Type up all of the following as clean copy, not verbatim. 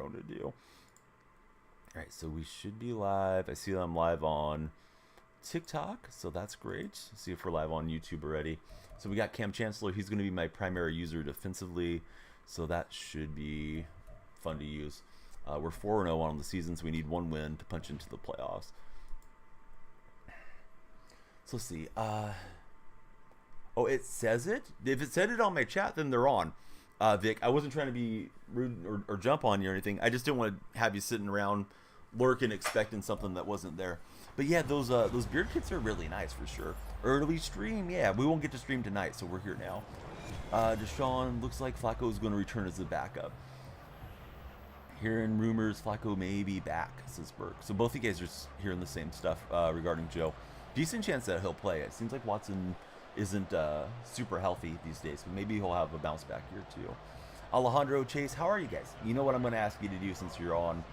Rona deal. All right, so we should be live. I see that I'm live on TikTok, so that's great. See if we're live on YouTube already. So we got Cam Chancellor. He's going to be my primary user defensively, so that should be fun to use. We're 4-0 on the season, so we need one win to punch into the playoffs. So let's see. Oh, it says it? If it said it on my chat, then they're on. Vic, I wasn't trying to be rude or jump on you or anything. I just didn't want to have you sitting around lurking expecting something that wasn't there. But yeah, those beard kits are really nice for sure. Early stream, yeah, we won't get to stream tonight, so we're here now. Deshaun, looks like Flacco is going to return as the backup. Hearing rumors Flacco may be back, says Burke. So both of you guys are hearing the same stuff regarding Joe. Decent chance that he'll play. It seems like Watson isn't super healthy these days, but maybe he'll have a bounce back year too. Alejandro, Chase, how are you guys? You know what I'm going to ask you to do since you're on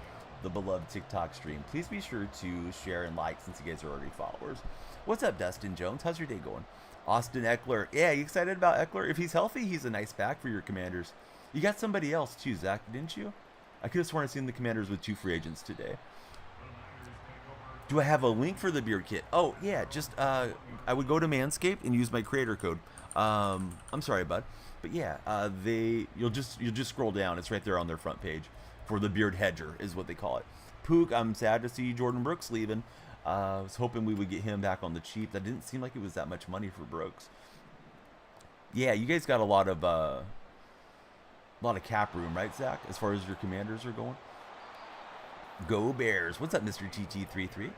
the beloved TikTok stream. Please be sure to share and like since you guys are already followers. What's up, Dustin Jones? How's your day going? Austin Eckler. Yeah, you excited about Eckler? If he's healthy, he's a nice back for your Commanders. You got somebody else too, Zach, didn't you? I could have sworn I've seen the Commanders with 2 free agents today. Do I have a link for the beard kit? Oh, yeah, just, I would go to Manscaped and use my creator code. I'm sorry, bud. But yeah, you'll just scroll down. It's right there on their front page for the beard hedger is what they call it. Pook, I'm sad to see Jordan Brooks leaving. I was hoping we would get him back on the cheap. That didn't seem like it was that much money for Brooks. Yeah, you guys got a lot of cap room, right, Zach, as far as your Commanders are going? Go Bears. What's up, Mr. TT33?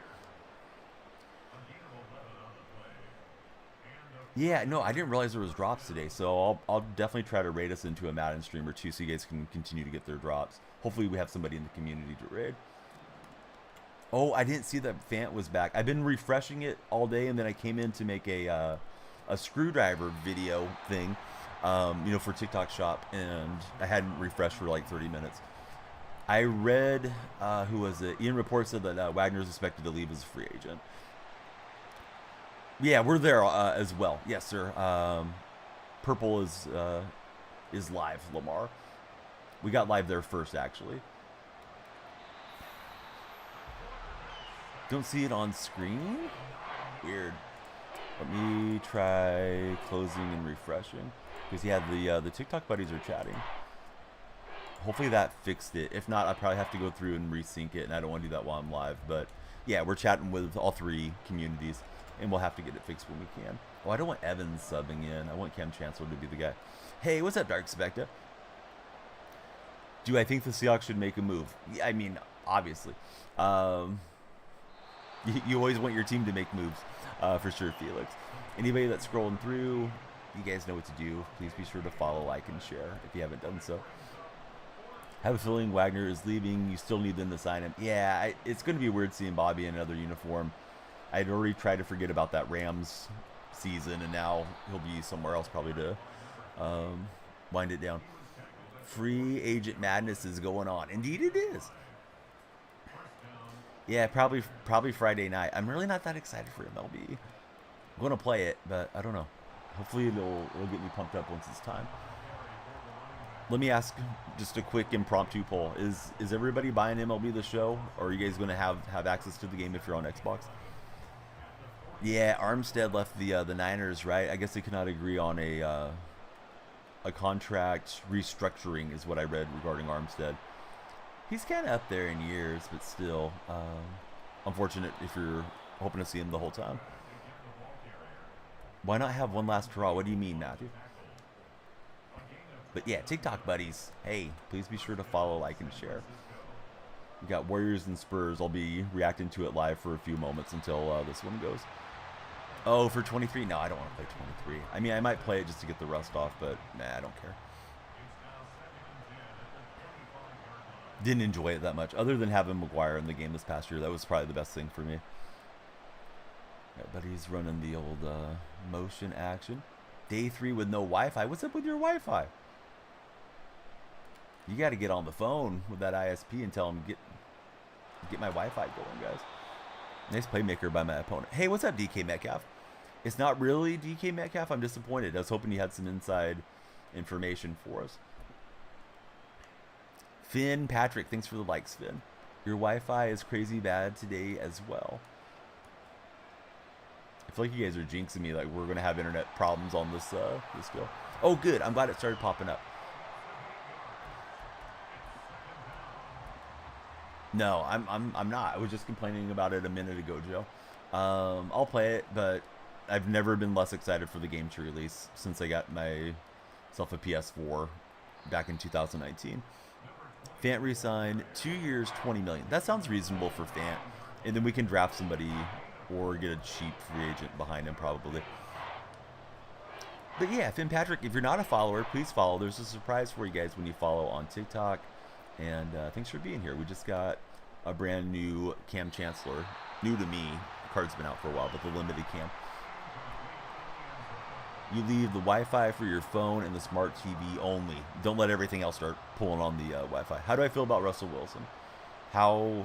Yeah, no, I didn't realize there was drops today, so I'll definitely try to raid us into a Madden stream or two so you guys can continue to get their drops. Hopefully we have somebody in the community to raid. Oh, I didn't see that Fant was back. I've been refreshing it all day, and then I came in to make a screwdriver video thing, for TikTok Shop, and I hadn't refreshed for like 30 minutes. I read, who was it? Ian Report said that Wagner is expected to leave as a free agent. Yeah, we're there as well. Yes, sir. Purple is live, Lamar. We got live there first, actually. Don't see it on screen? Weird. Let me try closing and refreshing. Because, yeah, the TikTok buddies are chatting. Hopefully that fixed it. If not, I probably have to go through and resync it, and I don't want to do that while I'm live. But, yeah, we're chatting with all 3 communities, and we'll have to get it fixed when we can. Oh, I don't want Evans subbing in. I want Cam Chancellor to be the guy. Hey, what's up, Dark Specta? Do I think the Seahawks should make a move? I mean, obviously. You always want your team to make moves, for sure, Felix. Anybody that's scrolling through, you guys know what to do. Please be sure to follow, like, and share if you haven't done so. I have a feeling Wagner is leaving. You still need them to sign him. Yeah, it's going to be weird seeing Bobby in another uniform. I'd already tried to forget about that Rams season, and now he'll be somewhere else probably to wind it down. Free agent madness is going on. Indeed it is. Yeah, probably Friday night. I'm really not that excited for MLB. I'm going to play it, but I don't know. Hopefully it'll get me pumped up once it's time. Let me ask just a quick impromptu poll. Is everybody buying MLB The Show, or are you guys going to have access to the game if you're on Xbox? Yeah, Armstead left the Niners, right? I guess they could not agree on a contract restructuring is what I read regarding Armstead. He's kind of up there in years, but still unfortunate if you're hoping to see him the whole time. Why not have one last hurrah? What do you mean, Matthew? But yeah, TikTok buddies, hey, please be sure to follow, like, and share. We got Warriors and Spurs. I'll be reacting to it live for a few moments until this one goes. Oh, for 23? No, I don't want to play 23. I mean, I might play it just to get the rust off, but nah, I don't care. Didn't enjoy it that much. Other than having McGuire in the game this past year, that was probably the best thing for me. Yeah, but he's running the old motion action. Day 3 with no Wi-Fi. What's up with your Wi-Fi? You got to get on the phone with that ISP and tell him get my Wi-Fi going, guys. Nice playmaker by my opponent. Hey, what's up, DK Metcalf? It's not really DK Metcalf. I'm disappointed. I was hoping you had some inside information for us. Finn Patrick, thanks for the likes, Finn. Your Wi-Fi is crazy bad today as well. I feel like you guys are jinxing me, like we're gonna have internet problems on this this deal. Oh, good. I'm glad it started popping up. No, I'm not. I was just complaining about it a minute ago, Joe. I'll play it, but I've never been less excited for the game to release since I got myself a PS4 back in 2019. Fant re-signed 2 years, 20 million. That sounds reasonable for Fant, and then we can draft somebody or get a cheap free agent behind him probably. But yeah, Finn Patrick, if you're not a follower, please follow. There's a surprise for you guys when you follow on TikTok. And thanks for being here. We just got a brand new Cam Chancellor. New to me. The card's been out for a while, but the limited Cam. You leave the Wi-Fi for your phone and the smart TV only. Don't let everything else start pulling on the Wi-Fi. How do I feel about Russell Wilson? How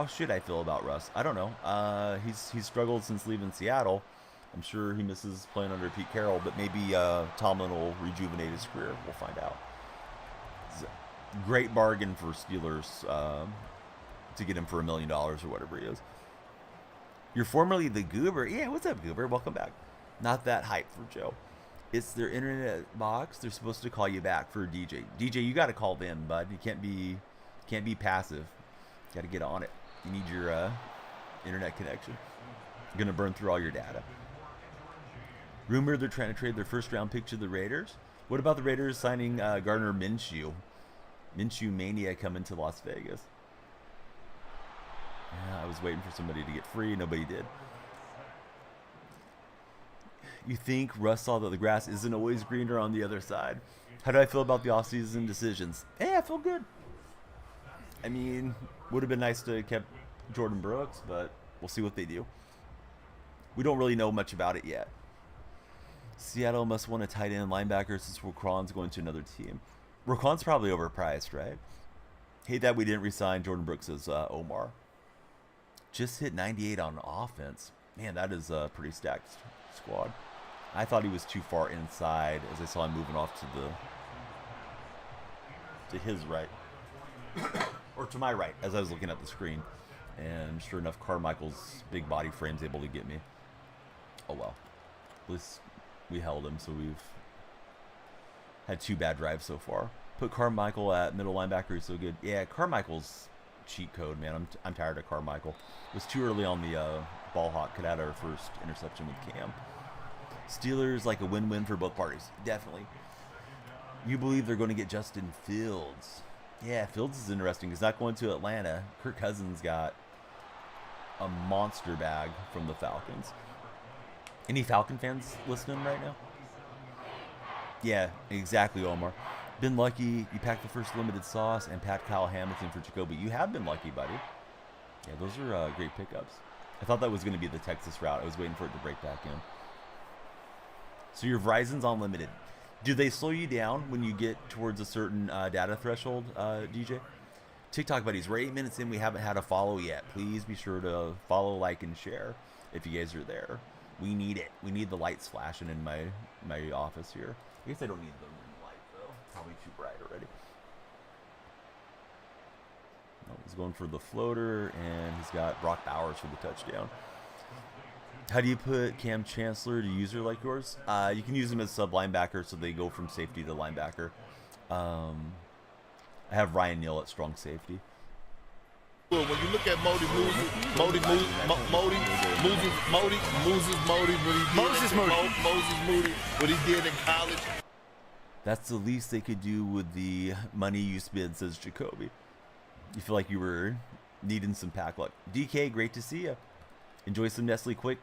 should I feel about Russ? I don't know. He's struggled since leaving Seattle. I'm sure he misses playing under Pete Carroll, but maybe Tomlin will rejuvenate his career. We'll find out. Great bargain for Steelers to get him for $1 million or whatever he is. You're formerly the Goober. Yeah, what's up, Goober? Welcome back. Not that hype for Joe. It's their internet box. They're supposed to call you back for DJ. DJ, you got to call them, bud. You can't be passive. Got to get on it. You need your internet connection. You're gonna burn through all your data. Rumor they're trying to trade their first-round pick to the Raiders. What about the Raiders signing Gardner Minshew? Minshew Mania coming to Las Vegas. Yeah, I was waiting for somebody to get free. Nobody did. You think Russ saw that the grass isn't always greener on the other side? How do I feel about the offseason decisions? Hey, I feel good. I mean, would have been nice to have kept Jordan Brooks, but we'll see what they do. We don't really know much about it yet. Seattle must want a tight end linebacker since Roquan's going to another team. Roquan's probably overpriced, right? Hate that we didn't re-sign Jordan Brooks as Omar. Just hit 98 on offense. Man, that is a pretty stacked squad. I thought he was too far inside as I saw him moving off to his right. Or to my right as I was looking at the screen. And sure enough, Carmichael's big body frame's able to get me. Oh well. At least we held him, so we've had 2 bad drives so far. Put Carmichael at middle linebacker. He's so good. Yeah, Carmichael's cheat code, man. I'm tired of Carmichael. It was too early on the ball hawk. Could have had our first interception with Cam. Steelers like a win-win for both parties. Definitely. You believe they're going to get Justin Fields. Yeah, Fields is interesting. He's not going to Atlanta. Kirk Cousins got a monster bag from the Falcons. Any Falcon fans listening right now? Yeah, exactly, Omar. Been lucky. You packed the first limited sauce and Pat Kyle Hamilton for Jacoby. You have been lucky, buddy. Yeah, those are great pickups. I thought that was going to be the Texas route. I was waiting for it to break back in. So your Verizon's unlimited. Do they slow you down when you get towards a certain data threshold, DJ? TikTok buddies, we're 8 minutes in. We haven't had a follow yet. Please be sure to follow, like, and share if you guys are there. We need it. We need the lights flashing in my office here. I guess I don't need the room light, though. Probably too bright already. No, he's going for the floater, and he's got Brock Bowers for the touchdown. How do you put Cam Chancellor to user like yours? You can use him as sub linebacker, so they go from safety to linebacker. I have Ryan Neal at strong safety. When you look at Moses Moody, what he did in college. That's the least they could do with the money you spend, says Jacoby. You feel like you were needing some pack luck. DK, great to see you. Enjoy some Nestle Quick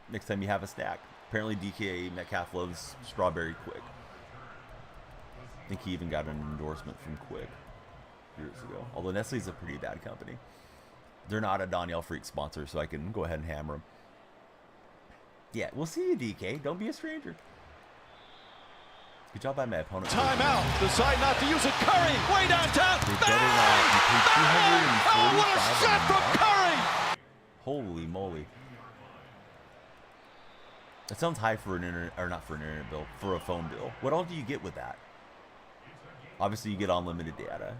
next time you have a snack. Apparently DK Metcalf loves strawberry Quick. I think he even got an endorsement from Quick years ago. Although Nestle's a pretty bad company. They're not a Danielle Freak sponsor, so I can go ahead and hammer them. Yeah, we'll see you, DK. Don't be a stranger. Good job by my opponent. Timeout. Decide not to use it. Curry, way downtown. They better not. He paid Oh, what a $245 shot from Curry! Holy moly. That sounds high for an internet, or not for an internet bill, for a phone bill. What all do you get with that? Obviously, you get unlimited data.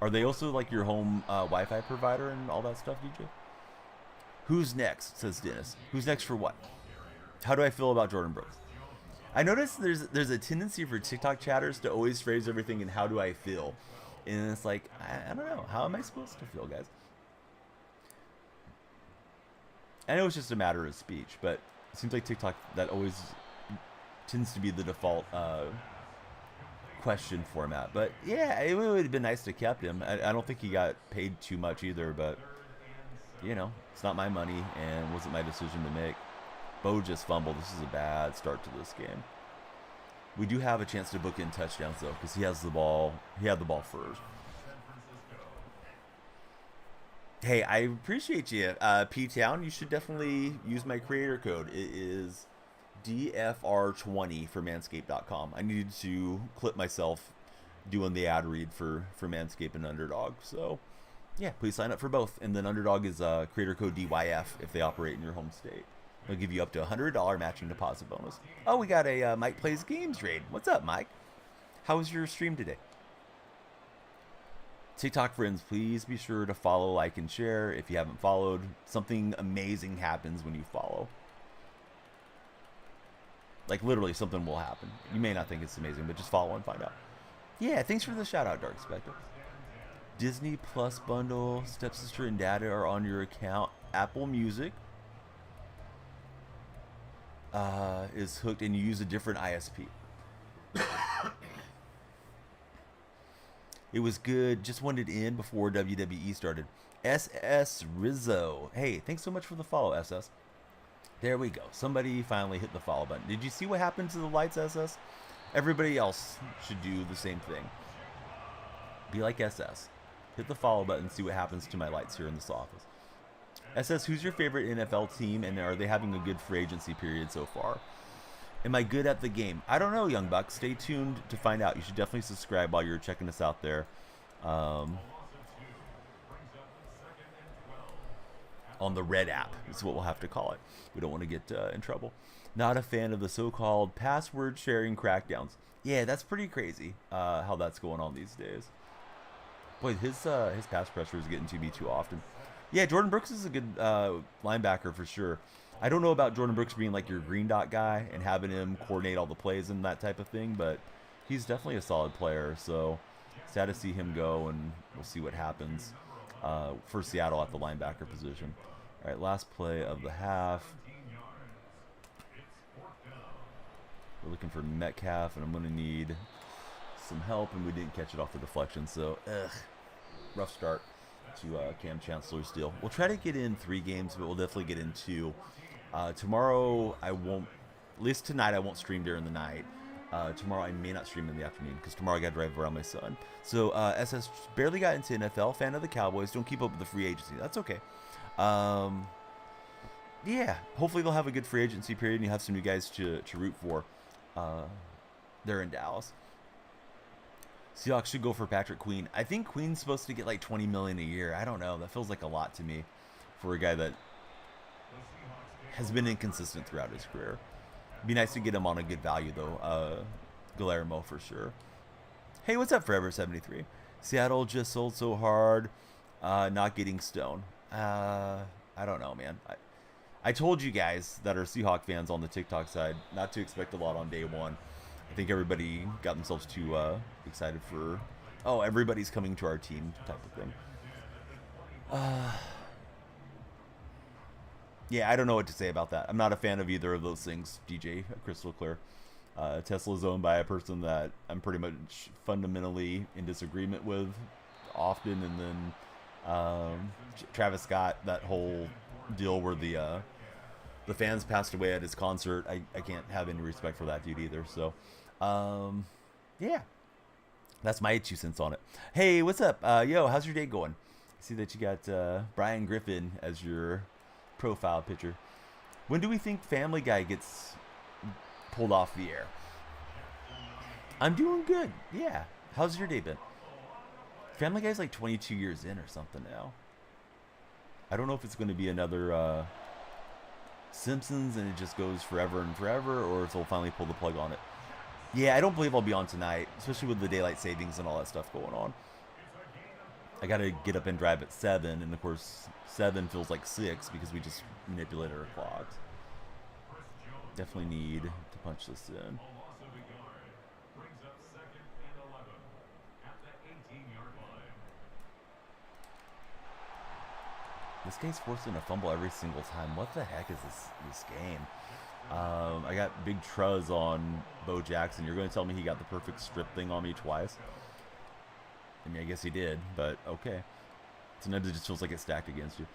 Are they also like your home Wi-Fi provider and all that stuff, DJ? Who's next? Says Dennis. Who's next for what? How do I feel about Jordan Brooks? I noticed there's a tendency for TikTok chatters to always phrase everything in how do I feel, and it's like I don't know, how am I supposed to feel, guys? I know it's just a matter of speech, but it seems like TikTok that always tends to be the default question format. But yeah, it would have been nice to kept him. I don't think he got paid too much either, but you know, it's not my money and wasn't my decision to make. Bo just fumbled. This is a bad start to this game. We do have a chance to book in touchdowns though, because he has the ball. He had the ball first. Hey, I appreciate you, P-Town. You should definitely use my creator code. It is DFR20 for Manscaped.com. I needed to clip myself doing the ad read for Manscaped and Underdog. So, yeah, please sign up for both. And then Underdog is creator code DYF if they operate in your home state. They'll give you up to $100 matching deposit bonus. Oh, we got a Mike Plays Games raid. What's up, Mike? How was your stream today? TikTok friends, please be sure to follow, like, and share. If you haven't followed, something amazing happens when you follow. Like, literally, something will happen. You may not think it's amazing, but just follow and find out. Yeah, thanks for the shout-out, Dark Spectre. Disney Plus bundle, stepsister and data are on your account. Apple Music is hooked, and you use a different ISP. It was good. Just wanted in before WWE started. SS Rizzo. Hey, thanks so much for the follow, SS. There we go. Somebody finally hit the follow button. Did you see what happened to the lights, SS? Everybody else should do the same thing. Be like SS. Hit the follow button, see what happens to my lights here in this office. SS, who's your favorite NFL team, and are they having a good free agency period so far? Am I good at the game? I don't know, Young Buck. Stay tuned to find out. You should definitely subscribe while you're checking us out there. On the Red app is what we'll have to call it. We don't want to get in trouble. Not a fan of the so-called password sharing crackdowns. Yeah, that's pretty crazy how that's going on these days. Boy, his pass pressure is getting to me too often. Yeah, Jordan Brooks is a good linebacker for sure. I don't know about Jordan Brooks being like your green dot guy and having him coordinate all the plays and that type of thing, but he's definitely a solid player. So sad to see him go, and we'll see what happens for Seattle at the linebacker position. All right, last play of the half. We're looking for Metcalf, and I'm going to need some help, and we didn't catch it off the deflection. So, rough start to Cam Chancellor's deal. We'll try to get in 3 games, but we'll definitely get in 2. Tomorrow, I won't, at least tonight, I won't stream during the night. Tomorrow, I may not stream in the afternoon because tomorrow I got to drive around my son. So, SS barely got into NFL, fan of the Cowboys. Don't keep up with the free agency. That's okay. Yeah, hopefully they'll have a good free agency period and you have some new guys to root for. They're in Dallas. Seahawks should go for Patrick Queen. I think Queen's supposed to get like $20 million a year. I don't know. That feels like a lot to me for a guy that has been inconsistent throughout his career. It'd be nice to get him on a good value though. Guillermo for sure. Hey, what's up, Forever73? Seattle just sold so hard, not getting Stone. I don't know, man. I told you guys that are Seahawk fans on the TikTok side not to expect a lot on day one. I think everybody got themselves too excited for, oh, everybody's coming to our team type of thing. Yeah, I don't know what to say about that. I'm not a fan of either of those things, DJ, crystal clear. Tesla's owned by a person that I'm pretty much fundamentally in disagreement with often. And then Travis Scott, that whole deal where the fans passed away at his concert. I can't have any respect for that dude either. So, yeah, that's my 2 cents on it. Hey, what's up? Yo, how's your day going? I see that you got Brian Griffin as your profile picture. When do we think Family Guy gets pulled off the air? I'm doing good. Yeah. How's your day been? Family Guy's like 22 years in or something now. I don't know if it's going to be another Simpsons and it just goes forever and forever, or if they'll finally pull the plug on it. Yeah, I don't believe I'll be on tonight, especially with the daylight savings and all that stuff going on. I got to get up and drive at 7, and of course 7 feels like 6 because we just manipulated our clocks. Definitely need to punch this in. This guy's forcing a fumble every single time. What the heck is this game? I got Big Truz on Bo Jackson. You're going to tell me he got the perfect strip thing on me twice? I mean, I guess he did, but okay. Sometimes it just feels like it's stacked against you.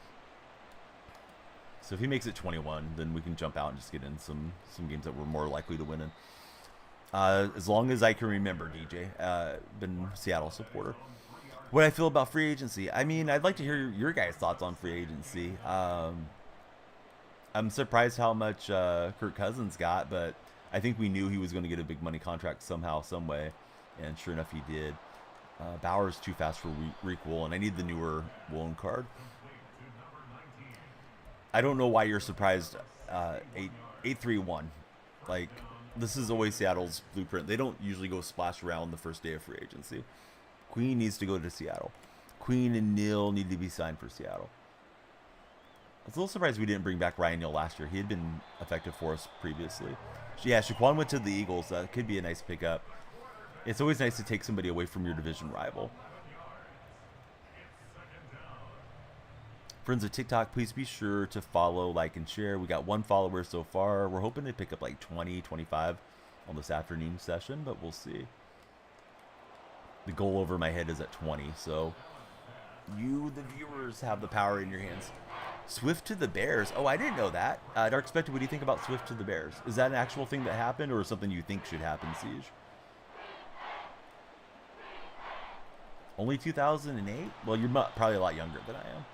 So if he makes it 21, then we can jump out and just get in some games that we're more likely to win in. As long as I can remember, DJ, been a Seattle supporter. What I feel about free agency. I mean, I'd like to hear your guys' thoughts on free agency. I'm surprised how much Kirk Cousins got, but I think we knew he was going to get a big money contract somehow, some way, and sure enough, he did. Bauer's too fast for Reek Wool, and I need the newer Woolen card. I don't know why you're surprised. 8-3-1. Like, this is always Seattle's blueprint. They don't usually go splash around the first day of free agency. Queen needs to go to Seattle. Queen and Neal need to be signed for Seattle. I was a little surprised we didn't bring back Ryan Neal last year. He had been effective for us previously. Yeah, Shaquan went to the Eagles. That could be a nice pickup. It's always nice to take somebody away from your division rival. Friends of TikTok, please be sure to follow, like, and share. We got 1 follower so far. We're hoping to pick up like 20, 25 on this afternoon session, but we'll see. The goal over my head is at 20, so you, the viewers, have the power in your hands. Swift to the Bears. Oh, I didn't know that. Dark Spectre, what do you think about Swift to the Bears? Is that an actual thing that happened, or something you think should happen, Siege? Only 2008? Well, you're probably a lot younger than I am.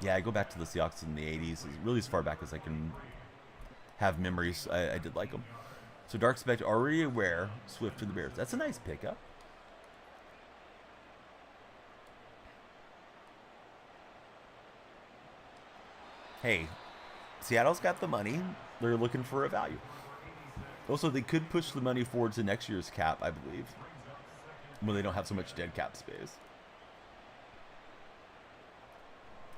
Yeah, I go back to the Seahawks in the 80s, really as far back as I can have memories. I did like them. So Dark Spectre, already aware, Swift to the Bears. That's a nice pickup. Hey, Seattle's got the money. They're looking for a value. Also, they could push the money forward to next year's cap, I believe, when they don't have so much dead cap space.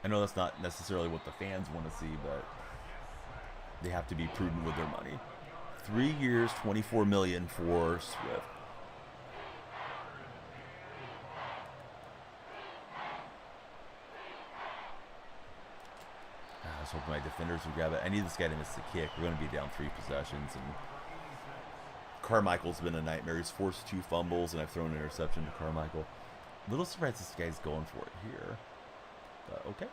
I know that's not necessarily what the fans want to see, but they have to be prudent with their money. 3 years, $24 million for Swift. I was hoping my defenders would grab it. I need this guy to miss the kick. We're going to be down 3 possessions, and Carmichael's been a nightmare. He's forced 2 fumbles, and I've thrown an interception to Carmichael. A little surprised this guy's going for it here. But okay.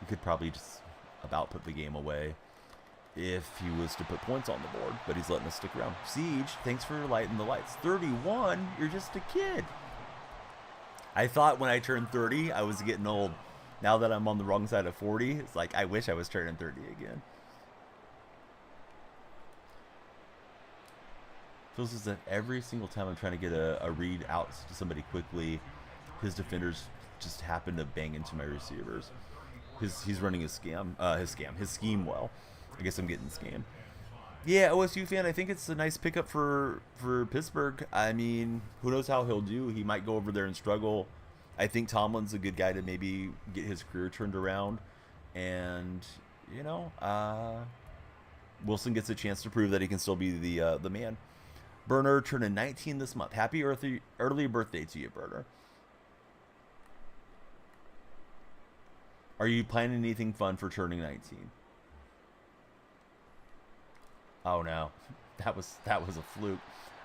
He could probably just about put the game away if he was to put points on the board, but he's letting us stick around. Siege, thanks for lighting the lights. 31, you're just a kid. I thought when I turned 30, I was getting old. Now that I'm on the wrong side of 40, it's like, I wish I was turning 30 again. Feels as if every single time I'm trying to get a read out to somebody quickly, his defenders just happen to bang into my receivers. He's running his scheme well. I guess I'm getting scammed. Yeah, OSU fan, I think it's a nice pickup for Pittsburgh. I mean, who knows how he'll do. He might go over there and struggle. I think Tomlin's a good guy to maybe get his career turned around. And, you know, Wilson gets a chance to prove that he can still be the man. Burner turning 19 this month. Happy early birthday to you, Burner. Are you planning anything fun for turning 19? Oh no, that was a fluke.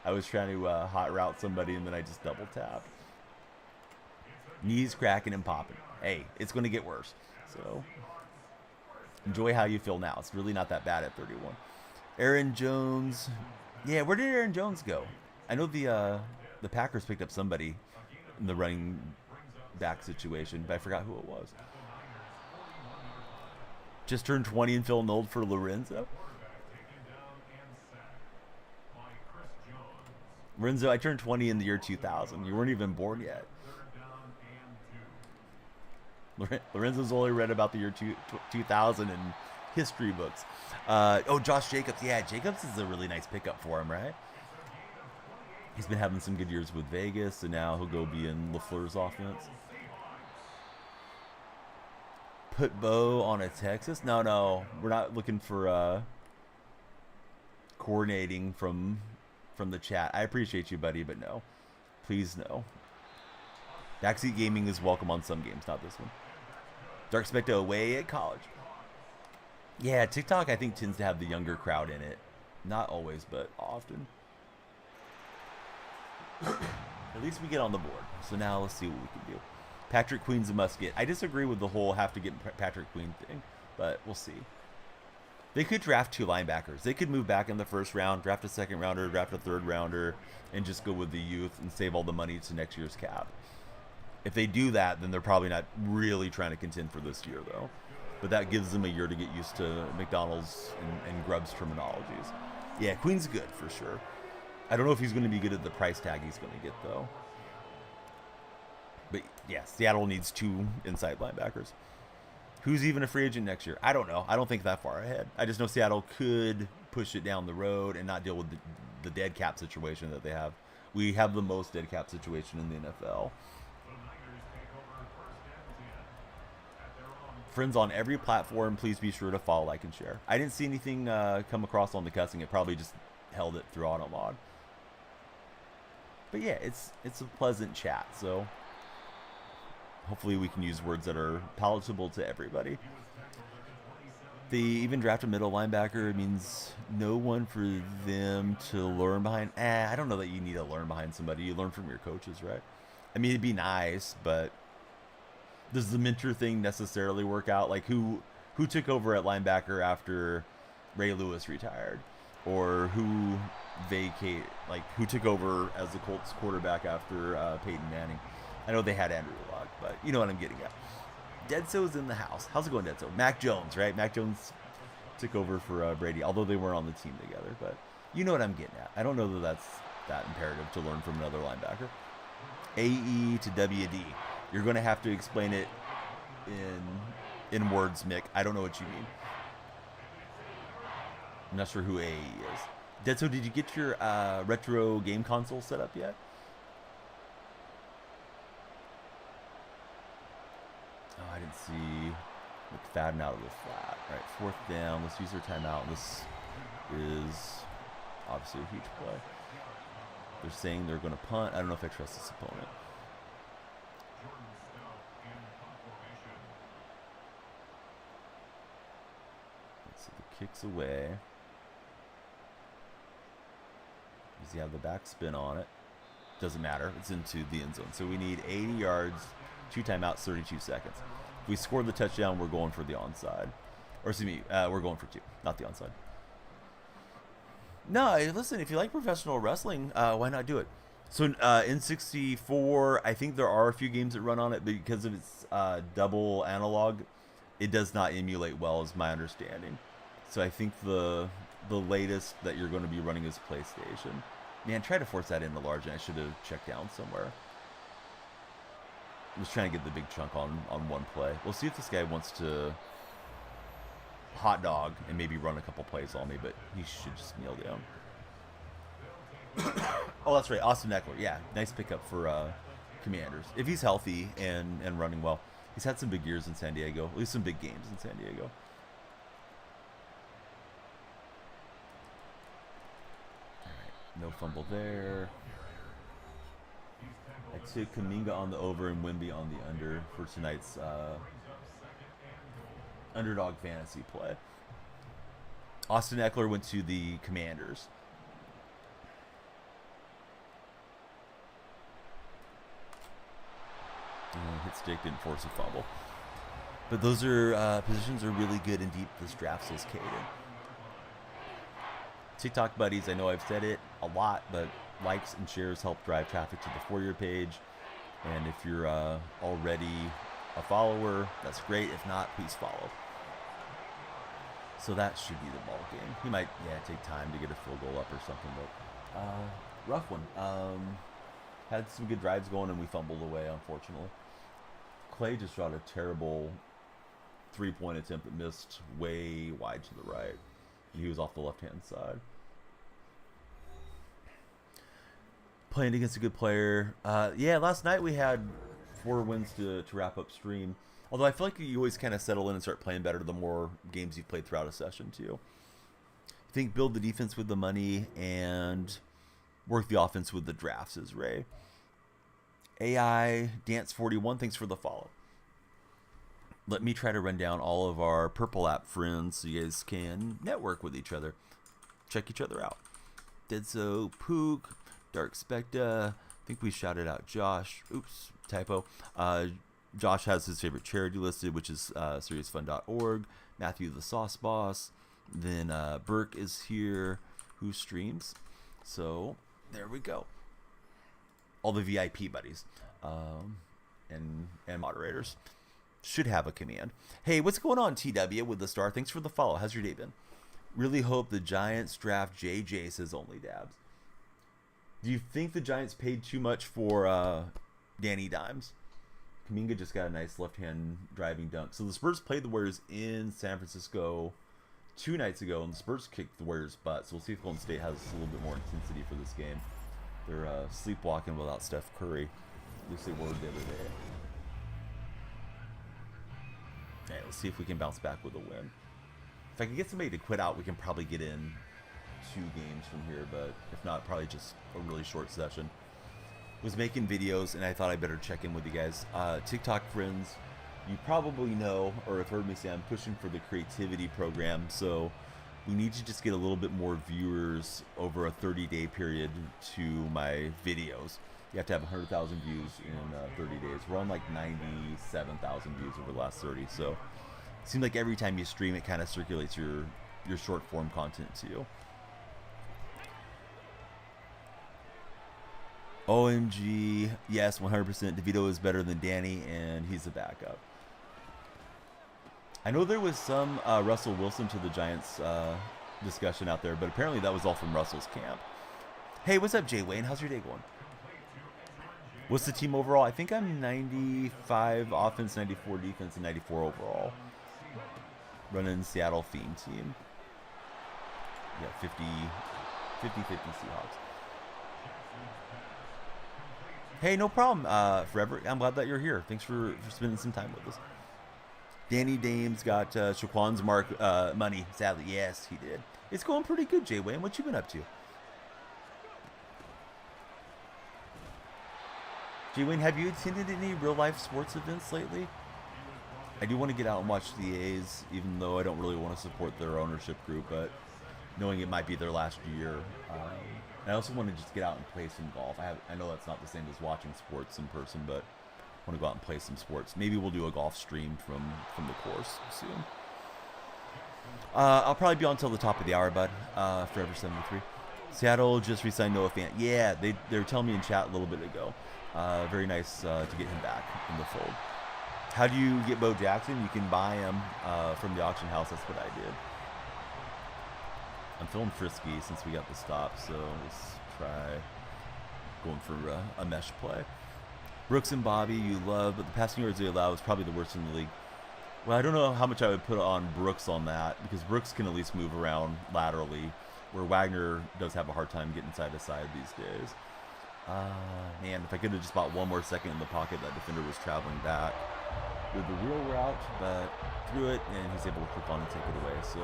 I was trying to hot route somebody and then I just double tapped. Knees cracking and popping. Hey, it's going to get worse. So enjoy how you feel now. It's really not that bad at 31. Aaron Jones. Yeah, where did Aaron Jones go? I know the Packers picked up somebody in the running back situation, but I forgot who it was. Just turned 20 and feeling old for Lorenzo. Lorenzo, I turned 20 in the year 2000. You weren't even born yet. Lorenzo's only read about the year 2000 in history books. Oh, Josh Jacobs. Yeah, Jacobs is a really nice pickup for him, right? He's been having some good years with Vegas, and now he'll go be in LaFleur's offense. Put Bo on a Texas? No. We're not looking for coordinating from the chat. I appreciate you, buddy, but no. Please, no. Backseat gaming is welcome on some games, not this one. Dark Spectre away at college. Yeah, TikTok, I think, tends to have the younger crowd in it. Not always, but often. At least we get on the board. So now let's see what we can do. Patrick Queen's a must get. I disagree with the whole have to get Patrick Queen thing, but we'll see. They could draft 2 linebackers. They could move back in the first round, draft a second rounder, draft a third rounder, and just go with the youth and save all the money to next year's cap. If they do that, then they're probably not really trying to contend for this year, though. But that gives them a year to get used to McDonald's and Grubb's terminologies. Yeah, Queen's good for sure. I don't know if he's going to be good at the price tag he's going to get, though. But yeah, Seattle needs 2 inside linebackers. Who's even a free agent next year? I don't know. I don't think that far ahead. I just know Seattle could push it down the road and not deal with the dead cap situation that they have. We have the most dead cap situation in the NFL. Friends on every platform, please be sure to follow, like, and share. I didn't see anything come across on the cussing. It probably just held it through auto mod. But yeah, it's a pleasant chat, so hopefully we can use words that are palatable to everybody. They even draft a middle linebacker. It means no one for them to learn behind. I don't know that you need to learn behind somebody. You learn from your coaches, right? I mean, it'd be nice, but does the mentor thing necessarily work out? Like, who took over at linebacker after Ray Lewis retired? Or who who took over as the Colts quarterback after Peyton Manning? I know they had Andrew Luck, but you know what I'm getting at. Deadso's in the house. How's it going, Deadso? Mac Jones, right? Mac Jones took over for Brady, although they weren't on the team together. But you know what I'm getting at. I don't know that that's that imperative to learn from another linebacker. AE to WD. You're going to have to explain it in words, Mick. I don't know what you mean. I'm not sure who AE is. Deadso, did you get your retro game console set up yet? Oh, I didn't see McFadden out of the flat. All right, 4th down. Let's use our timeout. This is obviously a huge play. They're saying they're going to punt. I don't know if I trust this opponent. So the kick's away. Does he have the back spin on it? Doesn't matter. It's into the end zone. So we need 80 yards, 2 timeouts, 32 seconds. If we score the touchdown, we're going for the onside. Or excuse me, we're going for 2, not the onside. No, listen, if you like professional wrestling, why not do it? So N64, I think there are a few games that run on it, but because of its double analog, it does not emulate well, is my understanding. So I think the latest that you're going to be running is PlayStation. Man, try to force that into large, and I should have checked down somewhere. I was trying to get the big chunk on one play. We'll see if this guy wants to hot dog and maybe run a couple plays on me, but he should just kneel down. Oh, that's right, Austin Eckler. Yeah, nice pickup for Commanders. If he's healthy and running well. He's had some big years in San Diego, at least some big games in San Diego. All right, no fumble there. I took Kuminga on the over and Wemby on the under for tonight's underdog fantasy play. Austin Eckler went to the Commanders. Hit stick, didn't force a fumble. But those are positions are really good and deep this draft, says Caden. TikTok buddies, I know I've said it a lot, but likes and shares help drive traffic to the For You page. And if you're already a follower, that's great. If not, please follow. So that should be the ball game. He might, take time to get a field goal up or something, but rough one. Had some good drives going, and we fumbled away, unfortunately. Clay just shot a terrible 3-point attempt that missed way wide to the right. He was off the left-hand side. Playing against a good player. Yeah, last night we had 4 wins to wrap up stream. Although I feel like you always kind of settle in and start playing better the more games you've played throughout a session too. I think build the defense with the money and work the offense with the drafts, is Ray. AI Dance 41, thanks for the follow. Let me try to run down all of our Purple app friends so you guys can network with each other. Check each other out. Deadso, Pook, Dark Specta. I think we shouted out Josh. Oops, typo. Josh has his favorite charity listed, which is seriousfun.org. Matthew the Sauce Boss. Then Burke is here, who streams. So there we go. All the VIP buddies and moderators should have a command. Hey, what's going on, TW with the star? Thanks for the follow. How's your day been? Really hope the Giants draft JJ, says Only Dabs. Do you think the Giants paid too much for Danny Dimes? Kuminga just got a nice left-hand driving dunk. So the Spurs played the Warriors in San Francisco 2 nights ago, and the Spurs kicked the Warriors' butt. So we'll see if Golden State has a little bit more intensity for this game. They're sleepwalking without Steph Curry. At least they were the other day. Okay, let's see if we can bounce back with a win. If I can get somebody to quit out, we can probably get in 2 games from here, but if not, probably just a really short session. Was making videos, and I thought I better check in with you guys. TikTok friends, you probably know or have heard me say I'm pushing for the creativity program, so we need to just get a little bit more viewers over a 30-day period to my videos. You have to have 100,000 views in 30 days. We're on like 97,000 views over the last 30, so it seems like every time you stream, it kind of circulates your short form content to you. OMG, yes, 100%. DeVito is better than Danny, and he's a backup. I know there was some Russell Wilson to the Giants discussion out there, but apparently that was all from Russell's camp. Hey, what's up, Jay Wayne? How's your day going? What's the team overall? I think I'm 95 offense, 94 defense, and 94 overall. Running Seattle theme team. Yeah, 50-50 Seahawks. Hey, no problem, Forever. I'm glad that you're here. Thanks for spending some time with us. Danny Dames got Shaquan's money, sadly. Yes, he did. It's going pretty good, Jay Wayne. What you been up to? Jay Wayne, have you attended any real-life sports events lately? I do want to get out and watch the A's, even though I don't really want to support their ownership group, but knowing it might be their last year. I also want to just get out and play some golf. I know that's not the same as watching sports in person, but I want to go out and play some sports. Maybe we'll do a golf stream from the course soon. I'll probably be on until the top of the hour, bud. Forever 73. Seattle just re-signed Noah Fant. Yeah, they were telling me in chat a little bit ago. Very nice to get him back in the fold. How do you get Bo Jackson? You can buy him from the auction house. That's what I did. I'm feeling frisky since we got the stop, so let's try going for a mesh play. Brooks and Bobby, you love, but the passing yards they allow is probably the worst in the league. Well, I don't know how much I would put on Brooks on that, because Brooks can at least move around laterally, where Wagner does have a hard time getting side to side these days. Man, if I could have just bought one more second in the pocket, that defender was traveling back with the real route, but threw it, and he's able to click on and take it away, so...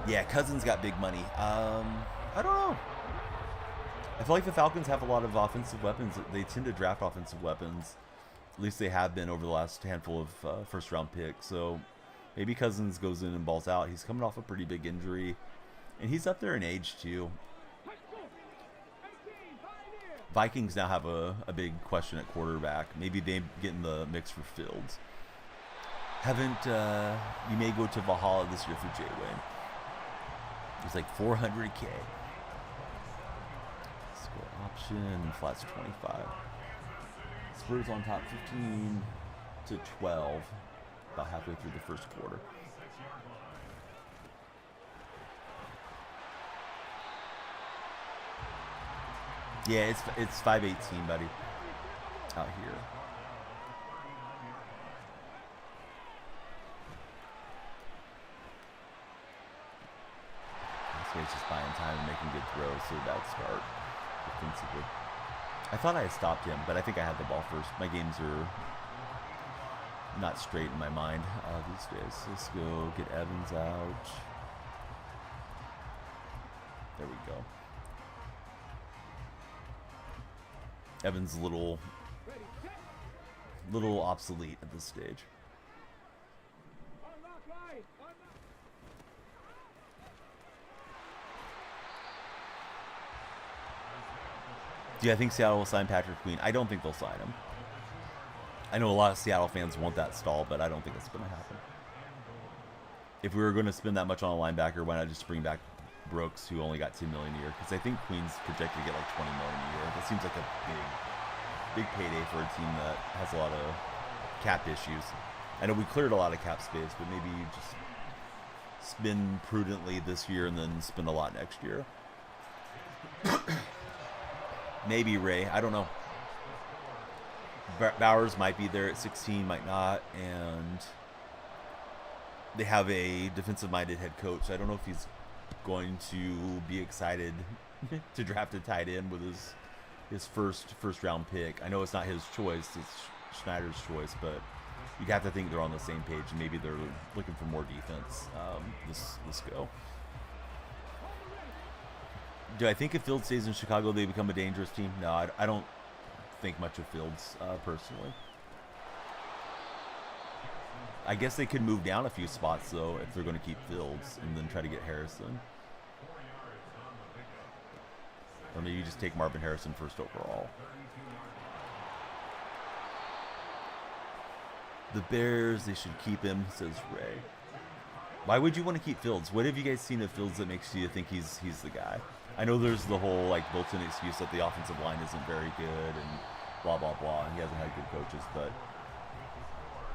Yeah, Cousins got big money. I don't know. I feel like the Falcons have a lot of offensive weapons. They tend to draft offensive weapons. At least they have been over the last handful of first-round picks. So maybe Cousins goes in and balls out. He's coming off a pretty big injury. And he's up there in age, too. Vikings now have a big question at quarterback. Maybe they get in the mix for Fields. You may go to Valhalla this year for Jay Wayne. It's like 400K. Score option, flats 25. Spurs on top 15-12, about halfway through the first quarter. Yeah, it's 5:18, buddy, out here. This guy's just buying time and making good throws, so bad start. defensively. I thought I had stopped him, but I think I had the ball first. My games are not straight in my mind these days. Let's go get Evans out. There we go. Evans a little obsolete at this stage. Do I think Seattle will sign Patrick Queen? I don't think they'll sign him. I know a lot of Seattle fans want that stall, but I don't think it's going to happen. If we were going to spend that much on a linebacker, why not just bring back Brooks, who only got $10 million a year? Because I think Queen's projected to get like $20 million a year. That seems like a big payday for a team that has a lot of cap issues. I know we cleared a lot of cap space, but maybe you just spend prudently this year and then spend a lot next year. Maybe Ray. I don't know. Bowers might be there at 16, might not, and they have a defensive-minded head coach. I don't know if he's going to be excited to draft a tight end with his first round pick. I know it's not his choice; it's Schneider's choice, but you'd have to think they're on the same page, and maybe they're looking for more defense. This go. Do I think if Fields stays in Chicago, they become a dangerous team? No, I don't think much of Fields personally. I guess they could move down a few spots though if they're going to keep Fields and then try to get Harrison. Or maybe you just take Marvin Harrison first overall. The Bears, they should keep him, says Ray. Why would you want to keep Fields? What have you guys seen of Fields that makes you think he's the guy? I know there's the whole like built-in excuse that the offensive line isn't very good and blah blah blah, and he hasn't had good coaches, but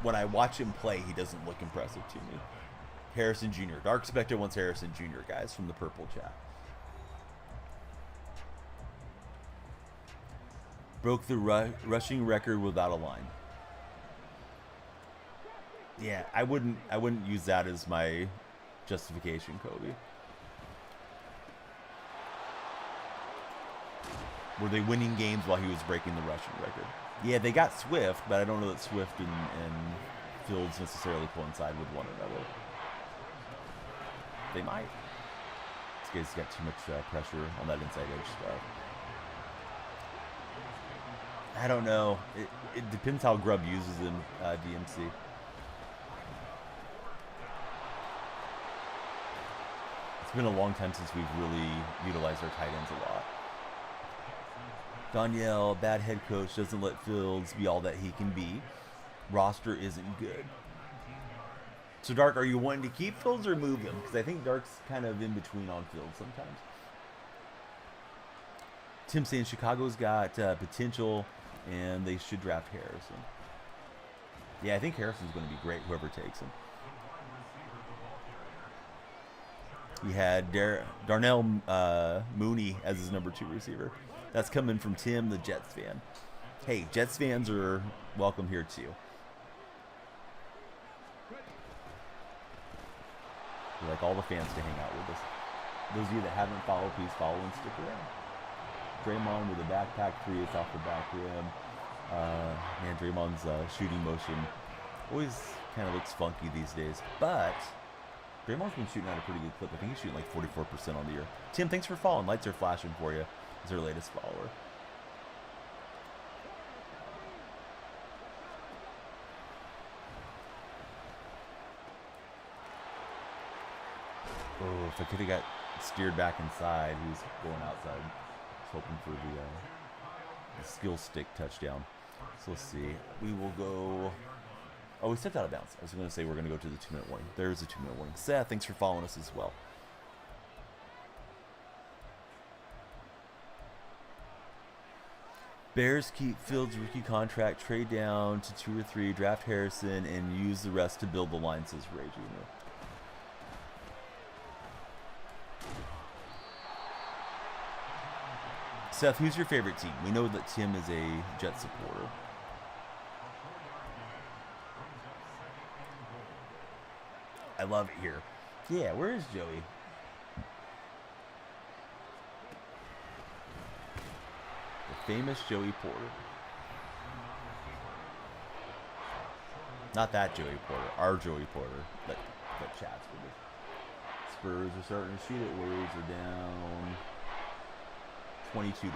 when I watch him play, he doesn't look impressive to me. Harrison Jr. Dark Spectre wants Harrison Jr. guys from the purple chat. Broke the rushing record without a line. Yeah, I wouldn't use that as my justification, Kobe. Were they winning games while he was breaking the rushing record? Yeah, they got Swift, but I don't know that Swift and Fields necessarily coincide with one another. They might. This guy's got too much pressure on that inside edge stuff. I don't know. It depends how Grubb uses him, DMC. It's been a long time since we've really utilized our tight ends a lot. Danielle, bad head coach, doesn't let Fields be all that he can be. Roster isn't good. So, Dark, are you wanting to keep Fields or move him? Because I think Dark's kind of in between on Fields sometimes. Tim saying Chicago's got potential, and they should draft Harrison. Yeah, I think Harrison's going to be great, whoever takes him. He had Darnell Mooney as his number 2 receiver. That's coming from Tim, the Jets fan. Hey, Jets fans are welcome here too. We like all the fans to hang out with us. Those of you that haven't followed, please follow and stick around. Draymond with a backpack 3, it's off the back rim. Man, Draymond's shooting motion always kind of looks funky these days, but Draymond's been shooting at a pretty good clip. I think he's shooting like 44% on the year. Tim, thanks for following. Lights are flashing for you. He's our latest follower. Oh, if I could have got steered back inside, he was going outside. I was hoping for the skill stick touchdown. So let's see. We will go. Oh, we stepped out of bounds. I was going to say we're going to go to the 2-minute warning. There's a 2-minute warning. Seth, thanks for following us as well. Bears keep Fields' rookie contract, trade down to 2 or 3, draft Harrison, and use the rest to build the line, says Ray Jr. Seth, who's your favorite team? We know that Tim is a Jet supporter. I love it here. Yeah, where is Joey? famous Joey Porter. Not that Joey Porter, our Joey Porter that chats with us. Spurs are starting to shoot it. Warriors are down 22 to 15.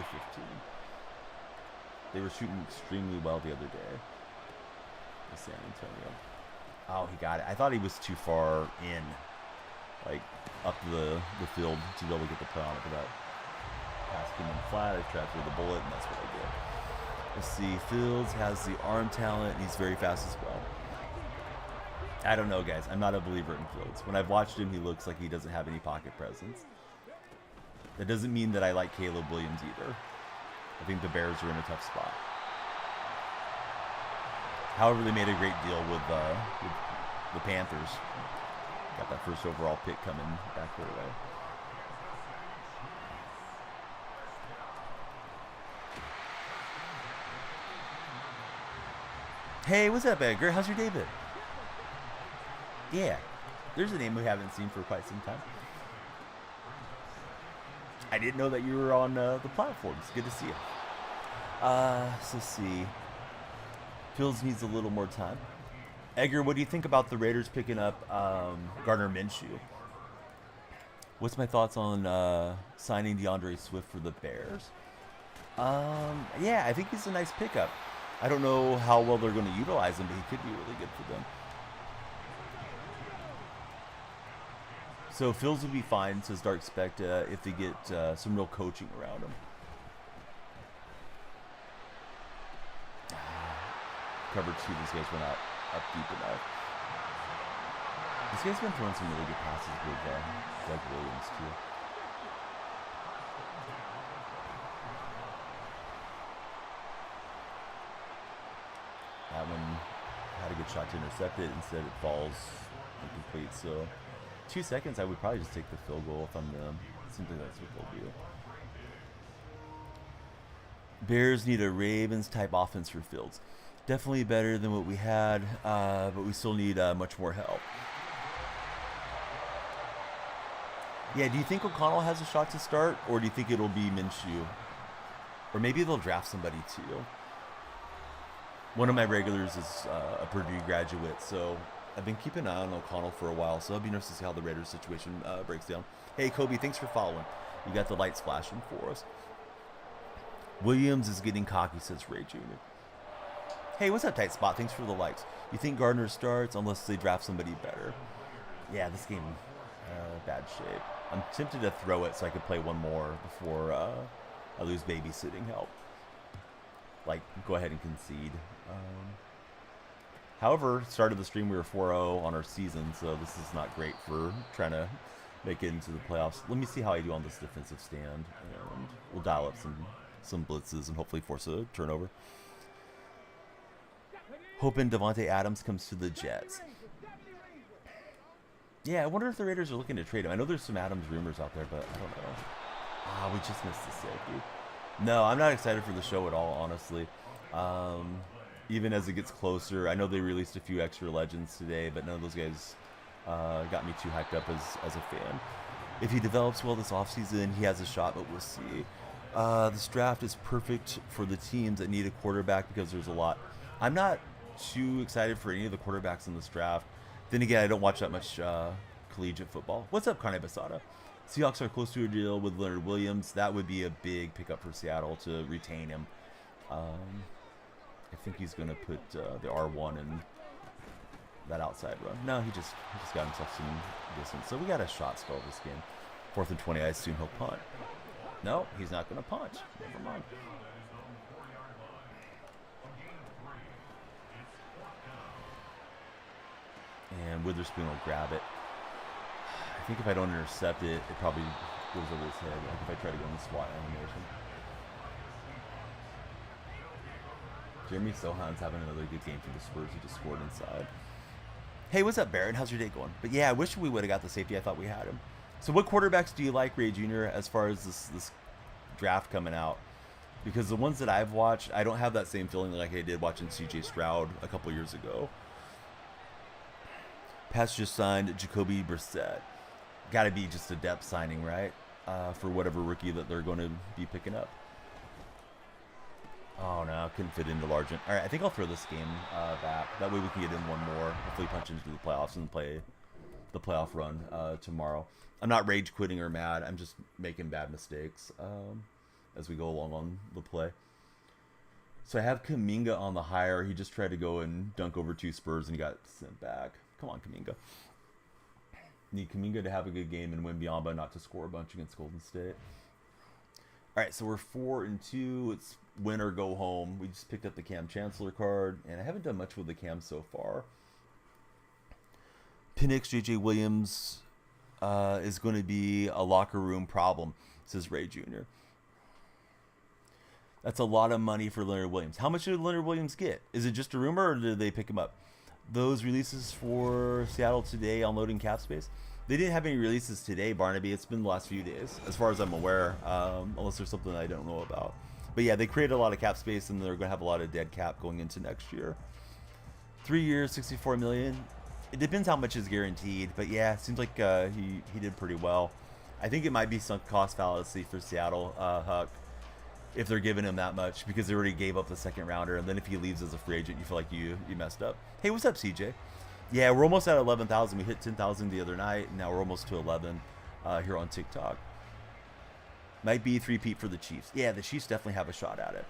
They were shooting extremely well the other day with San Antonio. Oh, he got it. I thought he was too far in, like up the field to be able to get the play on it, but that pass came in flat. I trapped with a bullet, and that's what I did. Let's see. Fields has the arm talent, and he's very fast as well. I don't know, guys. I'm not a believer in Fields. When I've watched him, he looks like he doesn't have any pocket presence. That doesn't mean that I like Caleb Williams either. I think the Bears are in a tough spot. However, they made a great deal with the Panthers. Got that first overall pick coming back their way. Hey, what's up, Edgar? How's your day been? Yeah, there's a name we haven't seen for quite some time. I didn't know that you were on the platform. It's good to see you. So let's see. Fields needs a little more time. Edgar, what do you think about the Raiders picking up Gardner Minshew? What's my thoughts on signing DeAndre Swift for the Bears? Yeah, I think he's a nice pickup. I don't know how well they're going to utilize him, but he could be really good for them. So Fields will be fine, says Dark Spect, if they get some real coaching around him. Cover 2, these guys were not up deep enough. This guy's been throwing some really good passes with Doug Williams, too. That one had a good shot to intercept it. Instead, it falls incomplete. So 2 seconds, I would probably just take the field goal if I'm them. It seems like that's what they'll do. Bears need a Ravens-type offense for Fields. Definitely better than what we had, but we still need much more help. Yeah, do you think O'Connell has a shot to start, or do you think it'll be Minshew? Or maybe they'll draft somebody too. One of my regulars is a Purdue graduate, so I've been keeping an eye on O'Connell for a while, so it'll be nice to see how the Raiders situation breaks down. Hey, Kobe, thanks for following. You got the lights flashing for us. Williams is getting cocky, says Ray Jr. Hey, what's up, Tight Spot? Thanks for the likes. You think Gardner starts unless they draft somebody better? Yeah, this game, bad shape. I'm tempted to throw it so I could play one more before I lose babysitting help. Like, go ahead and concede. However, start of the stream, we were 4-0 on our season, so this is not great for trying to make it into the playoffs. Let me see how I do on this defensive stand, and we'll dial up some blitzes and hopefully force a turnover. Hoping Devontae Adams comes to the Jets. Yeah, I wonder if the Raiders are looking to trade him. I know there's some Adams rumors out there, but I don't know. Ah, we just missed the safety. No, I'm not excited for the show at all, honestly. Even as it gets closer, I know they released a few extra legends today, but none of those guys got me too hyped up as a fan. If he develops well this offseason, he has a shot, but we'll see. This draft is perfect for the teams that need a quarterback because there's a lot. I'm not too excited for any of the quarterbacks in this draft. Then again, I don't watch that much collegiate football. What's up, Kane Basada? Seahawks are close to a deal with Leonard Williams. That would be a big pickup for Seattle to retain him. I think he's going to put the R1 in that outside run. No, he just got himself some distance. So we got a shot spell this game. 4th and 20, I assume he'll punt. No, he's not going to punt. Never mind. And Witherspoon will grab it. I think if I don't intercept it, it probably goes over his head. Like if I try to go in the SWAT animation. Jeremy Sohan's having another good game for the Spurs. He just scored inside. Hey, what's up, Barrett? How's your day going? But yeah, I wish we would have got the safety. I thought we had him. So what quarterbacks do you like, Ray Jr., as far as this draft coming out? Because the ones that I've watched, I don't have that same feeling like I did watching C.J. Stroud a couple years ago. Pats just signed Jacoby Brissett. Got to be just a depth signing, right? For whatever rookie that they're going to be picking up. Oh no, I couldn't fit into Largent. All right, I think I'll throw this game back. That way we can get in one more. Hopefully punch into the playoffs and play the playoff run tomorrow. I'm not rage quitting or mad. I'm just making bad mistakes as we go along on the play. So I have Kuminga on the higher. He just tried to go and dunk over 2 Spurs and he got sent back. Come on, Kuminga. Need Kuminga to have a good game and win Biamba, not to score a bunch against Golden State. All right, so we're 4-2. It's win or go home. We just picked up the Cam Chancellor card, and I haven't done much with the Cam so far. Penix JJ Williams is going to be a locker room problem, says Ray Jr. That's a lot of money for Leonard Williams. How much did Leonard Williams get? Is it just a rumor, or did they pick him up? Those releases for Seattle today on loading cap space. They didn't have any releases today, Barnaby. It's been the last few days, as far as I'm aware, unless there's something I don't know about. But yeah, they created a lot of cap space, and they're going to have a lot of dead cap going into next year. 3 years, $64 million. It depends how much is guaranteed, but yeah, it seems like he did pretty well. I think it might be sunk cost fallacy for Seattle, Huck, if they're giving him that much, because they already gave up the second rounder, and then if he leaves as a free agent, you feel like you messed up. Hey, what's up, CJ? Yeah, we're almost at 11,000. We hit 10,000 the other night, and now we're almost to 11 here on TikTok. Might be 3-peat for the Chiefs. Yeah, the Chiefs definitely have a shot at it.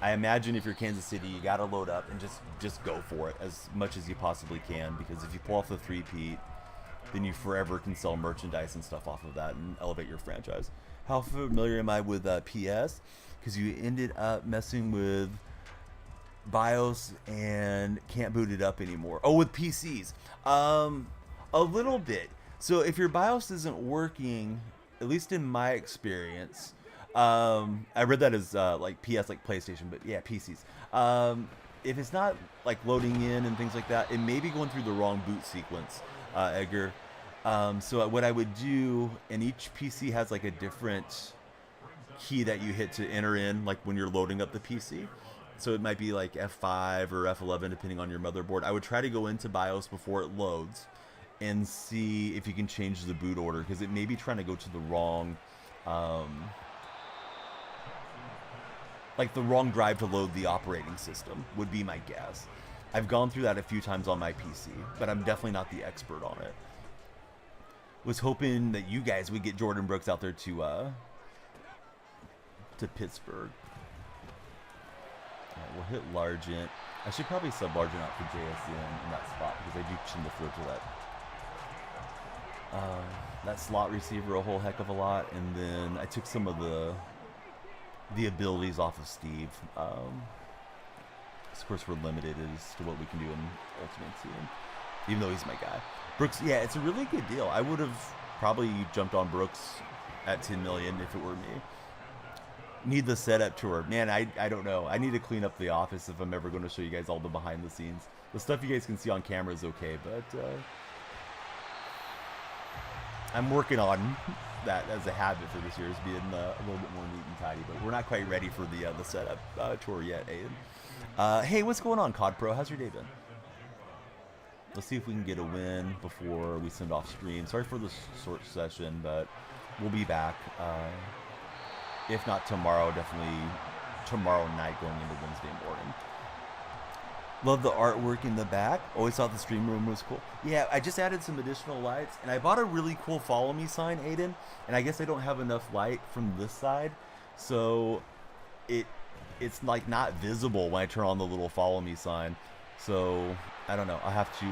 I imagine if you're Kansas City, you got to load up and just go for it as much as you possibly can, because if you pull off the 3-peat, then you forever can sell merchandise and stuff off of that and elevate your franchise. How familiar am I with PS? Because you ended up messing with BIOS and can't boot it up anymore. Oh, with PCs. A little bit. So if your BIOS isn't working, at least in my experience, I read that as like PS, like PlayStation, but yeah, PCs. If it's not like loading in and things like that, it may be going through the wrong boot sequence, Edgar. So what I would do, and each PC has like a different key that you hit to enter in, like when you're loading up the PC. So it might be like F5 or F11, depending on your motherboard. I would try to go into BIOS before it loads and see if you can change the boot order, because it may be trying to go to the wrong, like the wrong drive to load the operating system would be my guess. I've gone through that a few times on my PC, but I'm definitely not the expert on it. Was hoping that you guys would get Jordan Brooks out there to Pittsburgh. Right, we'll hit Largent. I should probably sub Largent out for JSN in that spot, because I do chin the throw to that slot receiver a whole heck of a lot, and then I took some of the abilities off of Steve. Of course, we're limited as to what we can do in Ultimate Team, even though he's my guy. Brooks, yeah, it's a really good deal. I would have probably jumped on Brooks at 10 million if it were me. Need the setup tour. Man, I don't know. I need to clean up the office if I'm ever going to show you guys all the behind the scenes. The stuff you guys can see on camera is okay, but I'm working on that as a habit for this year, is being a little bit more neat and tidy. But we're not quite ready for the setup tour yet, Aiden. Hey, what's going on, COD Pro? How's your day been? Let's see if we can get a win before we send off stream. Sorry for the short session, but we'll be back. If not tomorrow, definitely tomorrow night going into Wednesday morning. Love the artwork in the back. Always thought the stream room was cool. Yeah, I just added some additional lights, and I bought a really cool follow me sign, Aiden, and I guess I don't have enough light from this side, so it's like not visible when I turn on the little follow me sign. So I don't know. I'll have to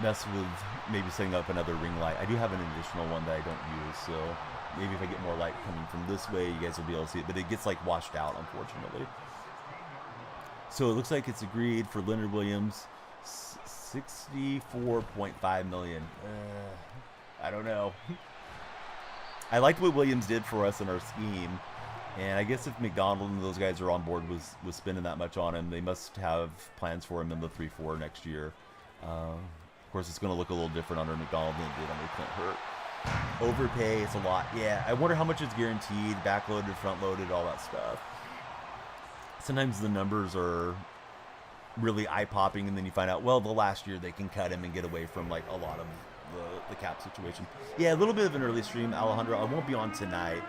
mess with maybe setting up another ring light. I do have an additional one that I don't use, so maybe if I get more light coming from this way, you guys will be able to see it. But it gets like washed out, unfortunately. So it looks like it's agreed for Leonard Williams, 64.5 million. I don't know. I liked what Williams did for us in our scheme, and I guess if McDonald and those guys are on board with spending that much on him, they must have plans for him in the 3-4 next year. Of course, it's going to look a little different under McDonald than it did under Clint Hurt. Overpay, it's a lot. Yeah, I wonder how much is guaranteed, backloaded, front-loaded, all that stuff. Sometimes the numbers are really eye-popping, and then you find out, well, the last year they can cut him and get away from like a lot of the cap situation. Yeah, a little bit of an early stream, Alejandro. I won't be on tonight.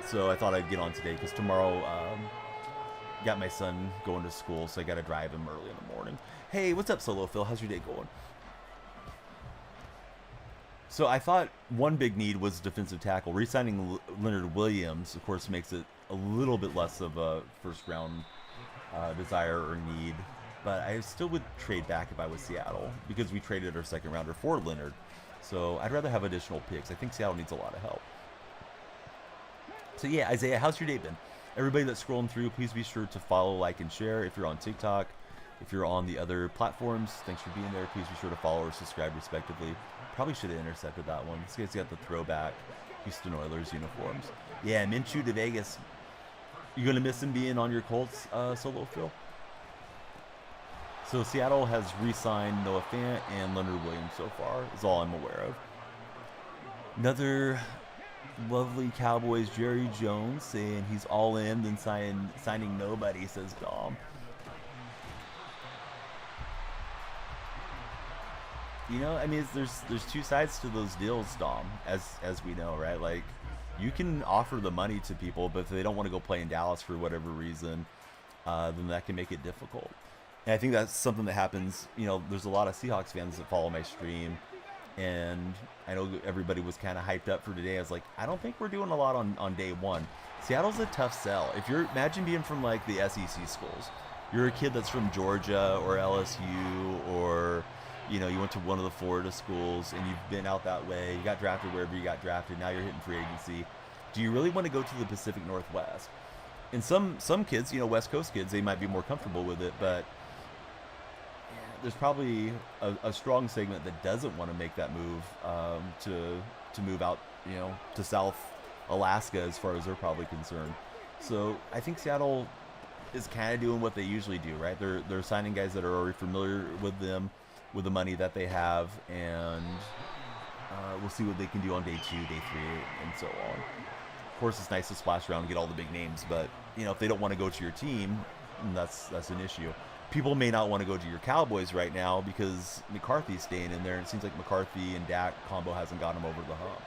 So I thought I'd get on today because tomorrow, got my son going to school, so I got to drive him early in the morning. Hey, what's up, Solo Phil? How's your day going? So I thought one big need was defensive tackle. Re-signing Leonard Williams, of course, makes it a little bit less of a first-round desire or need. But I still would trade back if I was Seattle because we traded our second rounder for Leonard. So I'd rather have additional picks. I think Seattle needs a lot of help. So yeah, Isaiah, how's your day been? Everybody that's scrolling through, please be sure to follow, like, and share. If you're on TikTok, if you're on the other platforms, thanks for being there. Please be sure to follow or subscribe respectively. Probably should have intercepted that one. This guy's got the throwback Houston Oilers uniforms. Yeah, Minshew to Vegas. You gonna miss him being on your Colts, Solo Phil? So Seattle has re-signed Noah Fant and Leonard Williams so far, is all I'm aware of. Another lovely Cowboys, Jerry Jones, saying he's all in, then signing nobody, says Dom. You know, I mean, there's two sides to those deals, Dom, as we know, right? Like, you can offer the money to people, but if they don't want to go play in Dallas for whatever reason, then that can make it difficult. And I think that's something that happens. You know, there's a lot of Seahawks fans that follow my stream, and I know everybody was kind of hyped up for today. I was like, I don't think we're doing a lot on day one. Seattle's a tough sell. If you're, imagine being from like the SEC schools. You're a kid that's from Georgia or LSU or, you know, you went to one of the Florida schools and you've been out that way. You got drafted wherever you got drafted. Now you're hitting free agency. Do you really want to go to the Pacific Northwest? And some kids, you know, West Coast kids, they might be more comfortable with it, but there's probably a strong segment that doesn't want to make that move to move out, you know, to South Alaska as far as they're probably concerned. So I think Seattle is kind of doing what they usually do, right? They're signing guys that are already familiar with them, with the money that they have, and we'll see what they can do on day 2, day 3, and so on. Of course, it's nice to splash around and get all the big names, but you know, if they don't want to go to your team, that's an issue. People may not want to go to your Cowboys right now because McCarthy's staying in there, and it seems like McCarthy and Dak combo hasn't got him over the hump.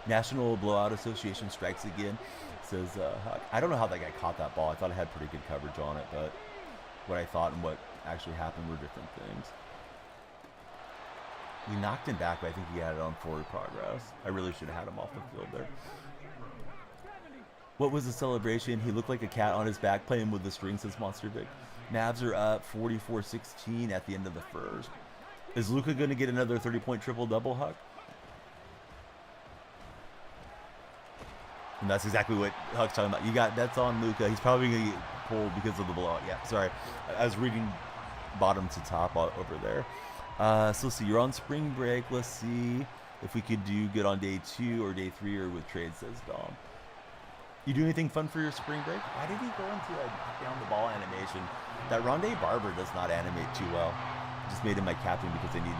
National Blowout Association strikes again, says Huck. I don't know how that guy caught that ball. I thought I had pretty good coverage on it, but what I thought and what actually happened were different things. We knocked him back, but I think he had it on forward progress. I really should have had him off the field there. What was the celebration? He looked like a cat on his back playing with the string, says Monster Vic. Mavs are up 44-16 at the end of the first. Is Luka going to get another 30-point triple-double, Huck? And that's exactly what Huck's talking about. That's on Luka. He's probably going to get pulled because of the blowout. Yeah, sorry. I was reading bottom to top over there. So let's see. You're on spring break. Let's see if we could do good on day 2 or day 3 or with trade, says Dom. You do anything fun for your spring break? Why did he go into a down the ball animation? That Rondé Barber does not animate too well. I just made him my captain because they needed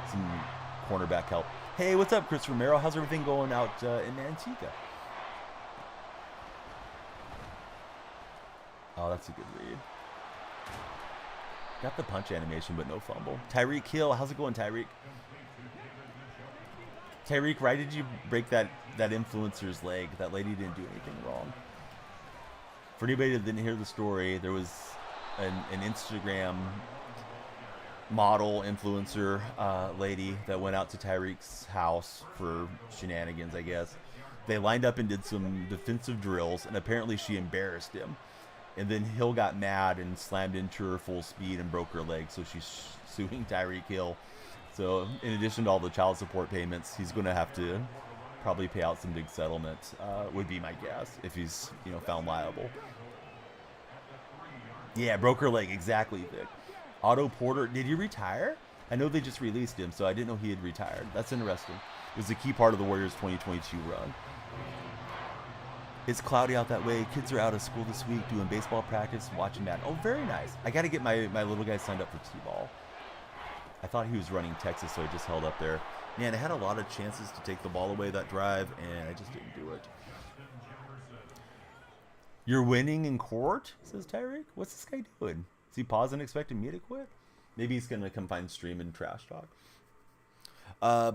some cornerback help. Hey, what's up, Chris Romero? How's everything going out in Antigua? Oh, that's a good read. Got the punch animation, but no fumble. Tyreek Hill, how's it going, Tyreek? Tyreek, why did you break that influencer's leg? That lady didn't do anything wrong. For anybody that didn't hear the story, there was an Instagram model influencer lady that went out to Tyreek's house for shenanigans, I guess. They lined up and did some defensive drills, and apparently she embarrassed him. And then Hill got mad and slammed into her full speed and broke her leg, so she's suing Tyreek Hill. So in addition to all the child support payments, he's going to have to probably pay out some big settlement, would be my guess, if he's, you know, found liable. Yeah, broke her leg, exactly, Vic. Otto Porter, did he retire? I know they just released him, so I didn't know he had retired. That's interesting. It was a key part of the Warriors' 2022 run. It's cloudy out that way. Kids are out of school this week doing baseball practice, watching that. Oh, very nice. I got to get my little guy signed up for T-ball. I thought he was running Texas, so I just held up there. Man, I had a lot of chances to take the ball away that drive, and I just didn't do it. You're winning in court, says Tyreek. What's this guy doing? Is he pausing, expecting me to quit? Maybe he's going to come find stream and trash talk.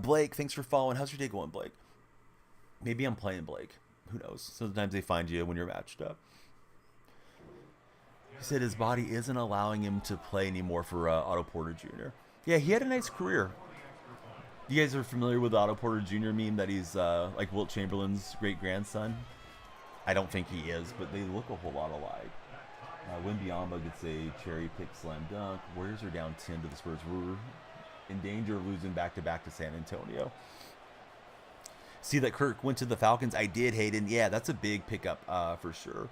Blake, thanks for following. How's your day going, Blake? Maybe I'm playing Blake. Who knows? Sometimes they find you when you're matched up. He said his body isn't allowing him to play anymore for Otto Porter Jr. Yeah, he had a nice career. You guys are familiar with the Otto Porter Jr. meme that he's like Wilt Chamberlain's great-grandson? I don't think he is, but they look a whole lot alike. Wembyama gets a cherry pick slam dunk. Warriors are down 10 to the Spurs. We're in danger of losing back-to-back to San Antonio. See that Kirk went to the Falcons? I did, Hayden. Yeah, that's a big pickup for sure.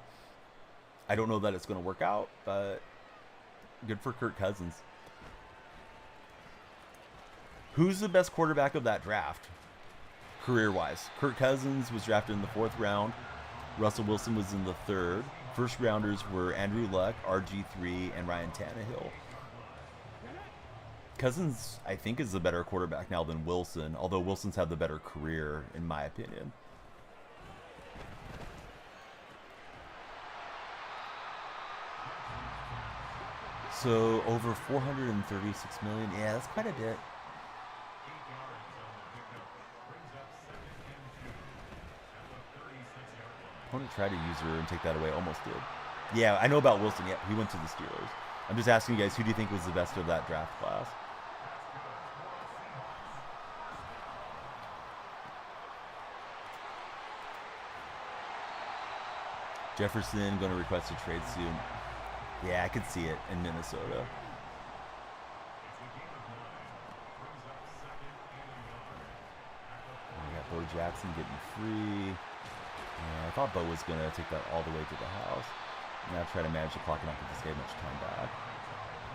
I don't know that it's going to work out, but good for Kirk Cousins. Who's the best quarterback of that draft, career-wise? Kirk Cousins was drafted in the 4th round. Russell Wilson was in the 3rd. First rounders were Andrew Luck, RG3, and Ryan Tannehill. Cousins, I think, is the better quarterback now than Wilson, although Wilson's had the better career, in my opinion. So, over 436 million. Yeah, that's quite a bit. Opponent tried to use her and take that away. Almost did. Yeah, I know about Wilson. Yeah, he went to the Steelers. I'm just asking you guys, who do you think was the best of that draft class? Jefferson going to request a trade soon. Yeah, I could see it in Minnesota. We got Bo Jackson getting free. Yeah, I thought Bo was going to take that all the way to the house. And I'll try to manage the clock and not give this game much time back.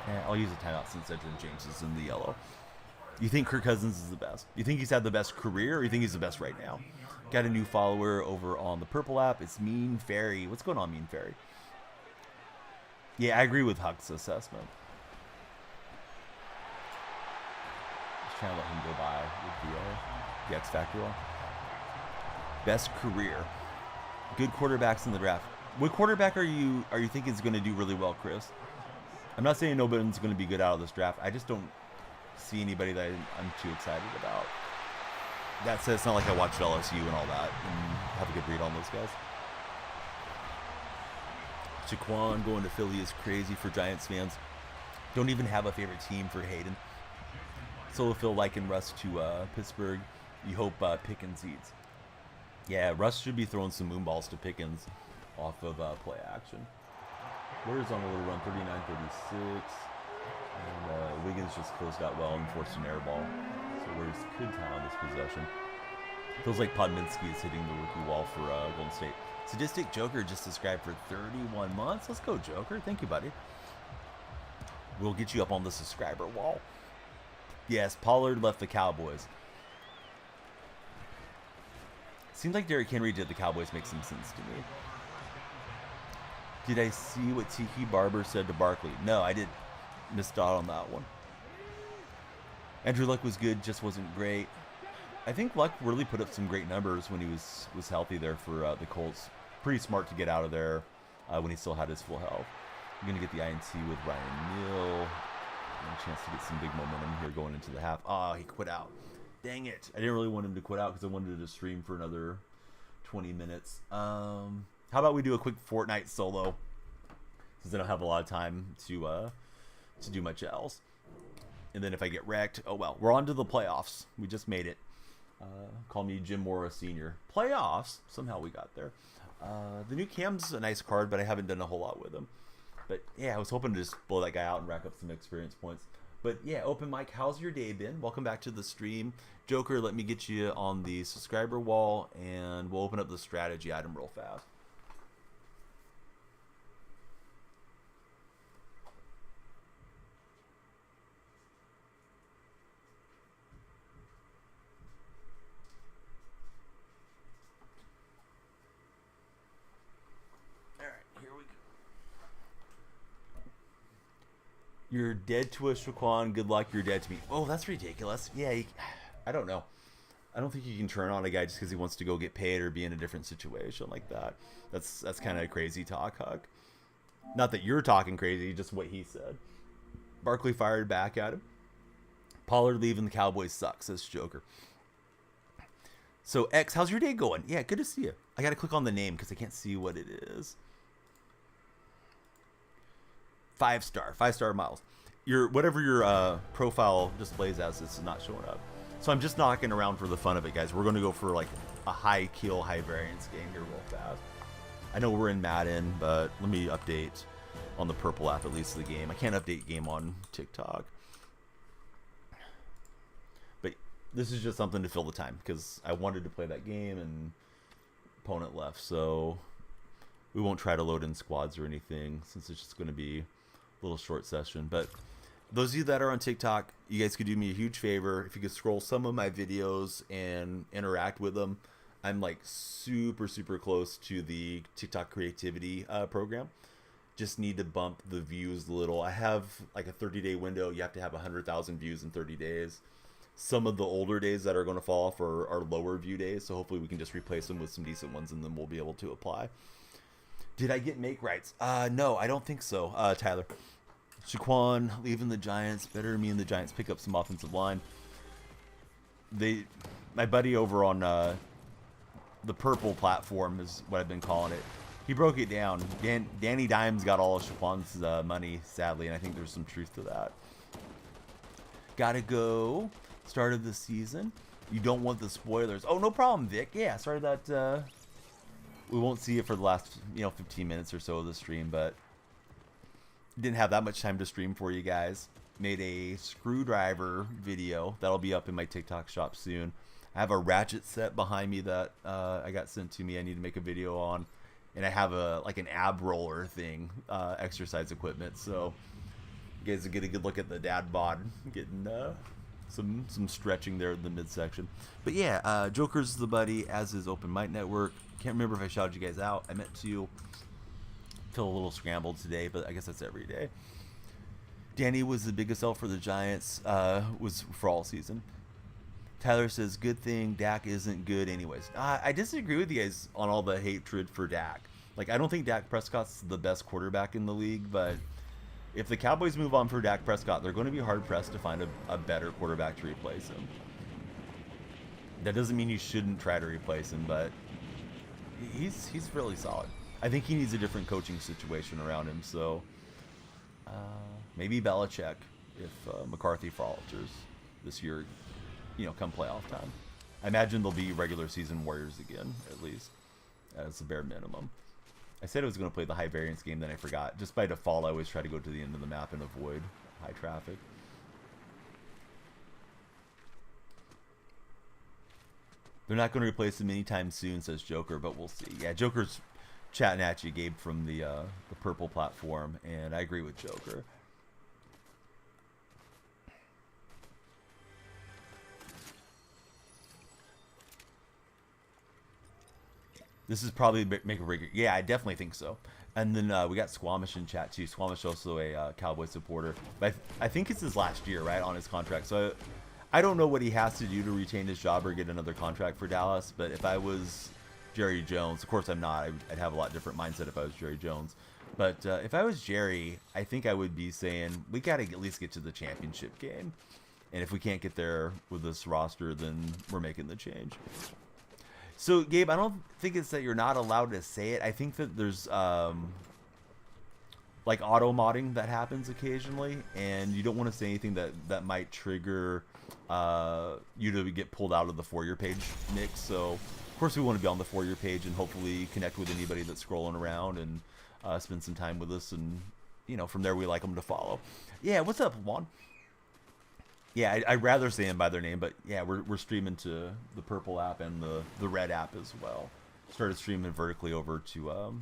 Yeah, I'll use a timeout since Edgerrin James is in the yellow. You think Kirk Cousins is the best? You think he's had the best career, or you think he's the best right now? Got a new follower over on the Purple app. It's Mean Fairy. What's going on, Mean Fairy? Yeah, I agree with Huck's assessment. Just trying to let him go by with the X Factor one. Best career. Good quarterbacks in the draft. What quarterback are you thinking is going to do really well, Chris? I'm not saying nobody's going to be good out of this draft. I just don't see anybody that I'm too excited about. That said, it's not like I watched LSU and all that and have a good read on those guys. Shaquan going to Philly is crazy for Giants fans. Don't even have a favorite team for Hayden. Solo Phil liking Russ to Pittsburgh. You hope Pickens eats. Yeah, Russ should be throwing some moonballs to Pickens off of play action. Warriors on a little run, 39-36. And Wiggins just closed out well and forced an air ball. So Warriors could tie on this possession. Feels like Podminski is hitting the rookie wall for Golden State. Sadistic Joker just subscribed for 31 months. Let's go, Joker. Thank you, buddy. We'll get you up on the subscriber wall. Yes, Pollard left the Cowboys. Seems like Derrick Henry did the Cowboys make some sense to me. Did I see what Tiki Barber said to Barkley? No, I did. Missed out on that one. Andrew Luck was good, just wasn't great. I think Luck really put up some great numbers when he was healthy there for the Colts. Pretty smart to get out of there when he still had his full health. I'm going to get the INT with Ryan Neal. A chance to get some big momentum here going into the half. Oh, he quit out. Dang it. I didn't really want him to quit out because I wanted to stream for another 20 minutes. How about we do a quick Fortnite solo? Since I don't have a lot of time to do much else. And then if I get wrecked, oh well. We're on to the playoffs. We just made it. Call me Jim Mora Sr. Playoffs. Somehow we got there. The new Cam's a nice card, but I haven't done a whole lot with him. But yeah, I was hoping to just blow that guy out and rack up some experience points. But yeah, Open Mic, how's your day been? Welcome back to the stream. Joker, let me get you on the subscriber wall, and we'll open up the strategy item real fast. You're dead to us, Shaquan. Good luck. You're dead to me. Oh, that's ridiculous. Yeah, I don't know. I don't think you can turn on a guy just because he wants to go get paid or be in a different situation like that. That's kind of crazy talk, Huck. Not that you're talking crazy, just what he said. Barkley fired back at him. Pollard leaving the Cowboys sucks, says Joker. So X, how's your day going? Yeah, good to see you. I gotta click on the name because I can't see what it is. 5-star Miles. Your whatever your profile displays as, it's not showing up. So I'm just knocking around for the fun of it, guys. We're gonna go for like a high kill, high variance game here real fast. I know we're in Madden, but let me update on the purple app at least the game. I can't update game on TikTok. But this is just something to fill the time because I wanted to play that game and opponent left, so we won't try to load in squads or anything since it's just going to be a little short session. But those of you that are on TikTok, you guys could do me a huge favor if you could scroll some of my videos and interact with them. I'm like super close to the TikTok creativity program. Just need to bump the views a little. I have like a 30-day window. You have to have 100,000 views in 30 days. Some of the older days that are going to fall off are lower view days, so hopefully we can just replace them with some decent ones and then we'll be able to apply. Did I get make rights? No, I don't think so, Tyler. Shaquan leaving the Giants. Better me and the Giants pick up some offensive line. My buddy over on the purple platform is what I've been calling it. He broke it down. Danny Dimes got all of Shaquan's money, sadly, and I think there's some truth to that. Gotta go. Start of the season. You don't want the spoilers. Oh, no problem, Vic. Yeah, sorry that we won't see it for the last 15 minutes or so of the stream, but didn't have that much time to stream for you guys. Made a screwdriver video that'll be up in my TikTok shop soon. I have a ratchet set behind me that I got sent to me. I need to make a video on, and I have an ab roller thing, exercise equipment. So you guys will get a good look at the dad bod getting some stretching there in the midsection. But yeah, Joker's the buddy, as is Open Mic Network. Can't remember if I shouted you guys out. I meant to. Feel a little scrambled today, but I guess that's every day. Danny was the biggest sell for the Giants, was for all season. Tyler says, good thing Dak isn't good anyways. I disagree with you guys on all the hatred for Dak. Like, I don't think Dak Prescott's the best quarterback in the league, but if the Cowboys move on for Dak Prescott, they're going to be hard-pressed to find a better quarterback to replace him. That doesn't mean you shouldn't try to replace him, but he's really solid. I think he needs a different coaching situation around him, so maybe Belichick if McCarthy falters this year, come playoff time. I imagine they'll be regular season Warriors again, at least, as the bare minimum. I said I was going to play the high variance game, then I forgot. Just by default, I always try to go to the end of the map and avoid high traffic. They're not going to replace him anytime soon, says Joker, but we'll see. Yeah, Joker's chatting at you, Gabe, from the purple platform, and I agree with Joker. This is probably make a break. Yeah, I definitely think so. And then we got Squamish in chat too. Squamish also a Cowboy supporter, but I think it's his last year, right, on his contract. So I don't know what he has to do to retain his job or get another contract for Dallas. But if I was Jerry Jones, of course I'm not. I'd have a lot different mindset if I was Jerry Jones. But if I was Jerry, I think I would be saying we got to at least get to the championship game. And if we can't get there with this roster, then we're making the change. So, Gabe, I don't think it's that you're not allowed to say it. I think that there's like auto modding that happens occasionally, and you don't want to say anything that might trigger you to get pulled out of the For Your Page mix. So, of course, we want to be on the For Your Page and hopefully connect with anybody that's scrolling around and spend some time with us. And from there, we like them to follow. Yeah, what's up, Juan? Yeah, I'd rather say them by their name, but yeah, we're streaming to the purple app and the red app as well. Started streaming vertically over to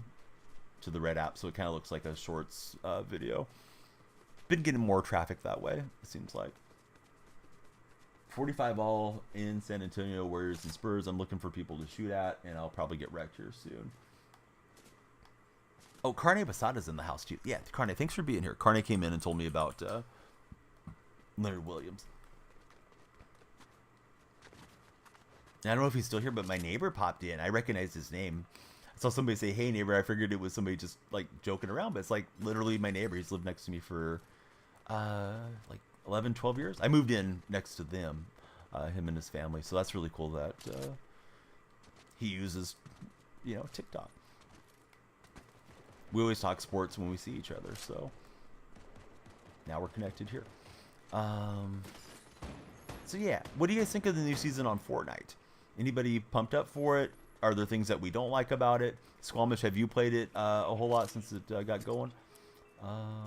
the red app, so it kind of looks like a shorts video. Been getting more traffic that way, it seems like. 45 all in San Antonio, Warriors and Spurs. I'm looking for people to shoot at, and I'll probably get wrecked here soon. Oh, Carne Basada's in the house too. Yeah, Carne, thanks for being here. Carne came in and told me about Leonard Williams. And I don't know if he's still here, but my neighbor popped in. I recognized his name. I saw somebody say, "Hey, neighbor." I figured it was somebody just like joking around, but it's like literally my neighbor. He's lived next to me for like 11, 12 years. I moved in next to them, him and his family. So that's really cool that he uses, TikTok. We always talk sports when we see each other, so now we're connected here. So yeah, what do you guys think of the new season on Fortnite? Anybody pumped up for it? Are there things that we don't like about it? Squamish, have you played it a whole lot since it got going? I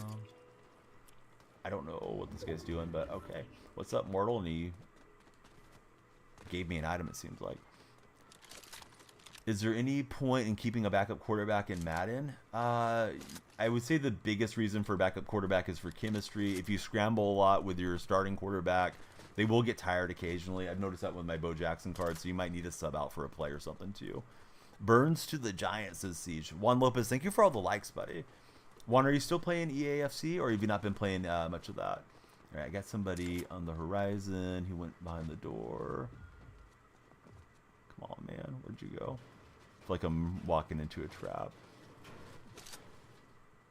don't know what this guy's doing, but okay. What's up, Mortal? And he gave me an item, it seems like. Is there any point in keeping a backup quarterback in Madden? I would say the biggest reason for backup quarterback is for chemistry. If you scramble a lot with your starting quarterback, they will get tired occasionally. I've noticed that with my Bo Jackson card, so you might need to sub out for a play or something too. Burns to the Giants, says Siege. Juan Lopez, thank you for all the likes, buddy. Juan, are you still playing EAFC, or have you not been playing much of that? All right, I got somebody on the horizon. He went behind the door. Come on, man. Where'd you go? I feel like I'm walking into a trap.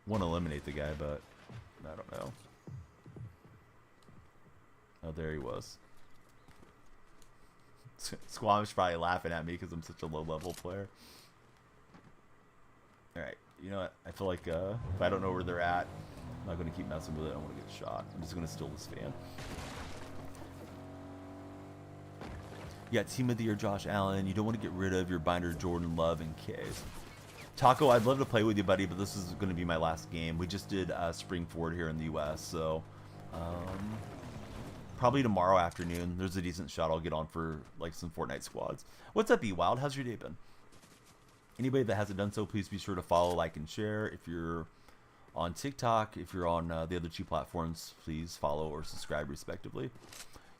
Want to eliminate the guy, but I don't know. Oh, there he was. Squamish probably laughing at me because I'm such a low-level player. Alright, you know what? I feel like if I don't know where they're at, I'm not going to keep messing with it. I don't want to get shot. I'm just going to steal this fan. You got Team of the Year Josh Allen. You don't want to get rid of your binder Jordan Love and Case. Taco, I'd love to play with you, buddy, but this is going to be my last game. We just did Spring Forward here in the U.S., so probably tomorrow afternoon. There's a decent shot I'll get on for like some Fortnite squads. What's up, E-Wild? How's your day been? Anybody that hasn't done so, please be sure to follow, like, and share. If you're on TikTok, if you're on the other two platforms, please follow or subscribe respectively.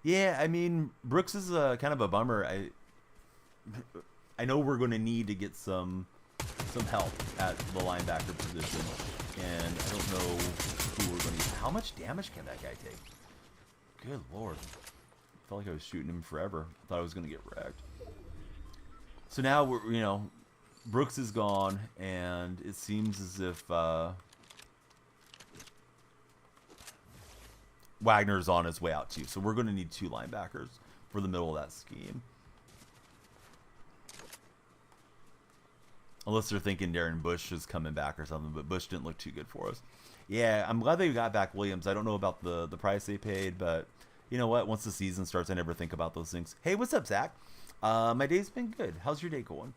Yeah, I mean, Brooks is kind of a bummer. I know we're going to need to get some help at the linebacker position, and I don't know who we're going to use. How much damage can that guy take? Good lord. I felt like I was shooting him forever. I thought I was going to get wrecked. So now we're, Brooks is gone, and it seems as if Wagner's on his way out too. So we're going to need two linebackers for the middle of that scheme. Unless they're thinking Darren Bush is coming back or something, but Bush didn't look too good for us. Yeah, I'm glad they got back Williams. I don't know about the price they paid, but you know what? Once the season starts, I never think about those things. Hey, what's up, Zach? My day's been good. How's your day going?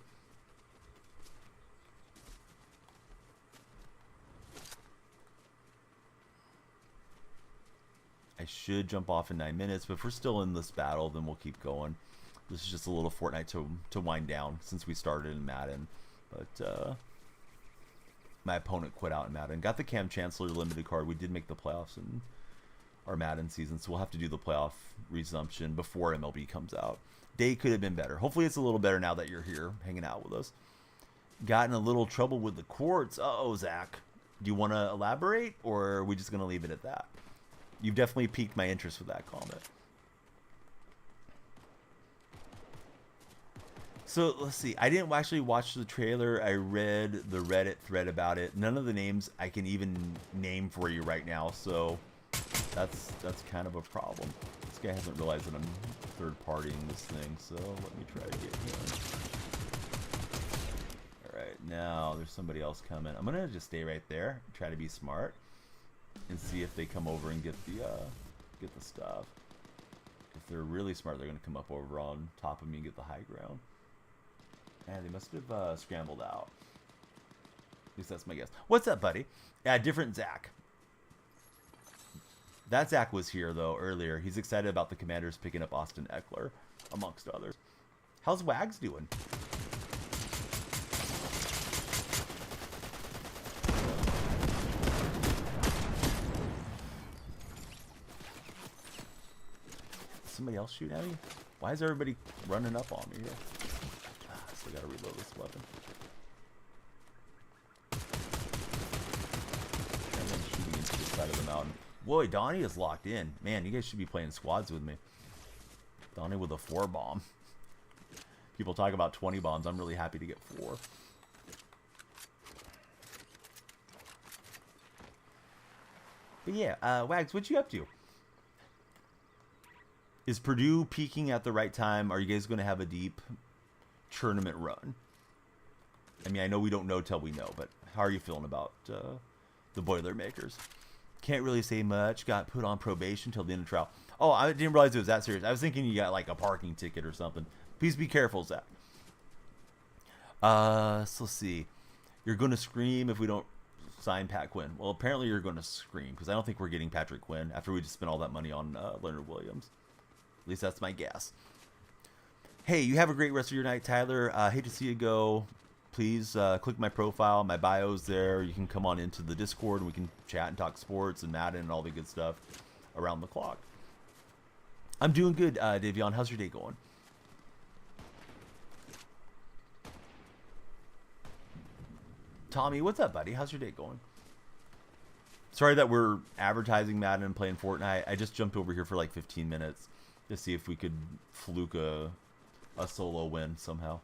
I should jump off in 9 minutes, but if we're still in this battle, then we'll keep going. This is just a little Fortnite to wind down since we started in Madden. But my opponent quit out in Madden. Got the Cam Chancellor limited card. We did make the playoffs in our Madden season, so we'll have to do the playoff resumption before MLB comes out. Day could have been better. Hopefully it's a little better now that you're here hanging out with us. Got in a little trouble with the quartz. Uh-oh, Zach. Do you want to elaborate, or are we just going to leave it at that? You've definitely piqued my interest with that comment. So let's see. I didn't actually watch the trailer. I read the Reddit thread about it. None of the names I can even name for you right now. So that's kind of a problem. This guy hasn't realized that I'm third partying this thing. So let me try to get him. All right, now there's somebody else coming. I'm gonna just stay right there. Try to be smart and see if they come over and get the stuff. If they're really smart, they're gonna come up over on top of me and get the high ground. And they must have scrambled out. At least that's my guess. What's up, buddy? Yeah, different Zach. That Zach was here, though, earlier. He's excited about the Commanders picking up Austin Eckler, amongst others. How's Wags doing? Somebody else shooting at me? Why is everybody running up on me here? I gotta reload this weapon. And then shooting into the side of the mountain. Whoa, Donnie is locked in. Man, you guys should be playing squads with me. Donnie with a 4 bomb. People talk about 20 bombs. I'm really happy to get 4. But yeah, Wags, what you up to? Is Purdue peaking at the right time? Are you guys going to have a deep tournament run. I mean, I know we don't know till we know, but how are you feeling about the Boilermakers? Can't really say much. Got put on probation till the end of trial. Oh, I didn't realize it was that serious. I was thinking you got like a parking ticket or something. Please be careful, Zach. So let's see. You're going to scream if we don't sign Pat Quinn. Well, apparently you're going to scream because I don't think we're getting Patrick Quinn after we just spent all that money on Leonard Williams. At least that's my guess. Hey, you have a great rest of your night, Tyler. Hate to see you go. Please click my profile. My bio's there. You can come on into the Discord and we can chat and talk sports and Madden and all the good stuff around the clock. I'm doing good, Davion. How's your day going? Tommy, what's up, buddy? How's your day going? Sorry that we're advertising Madden and playing Fortnite. I just jumped over here for like 15 minutes to see if we could fluke a solo win somehow.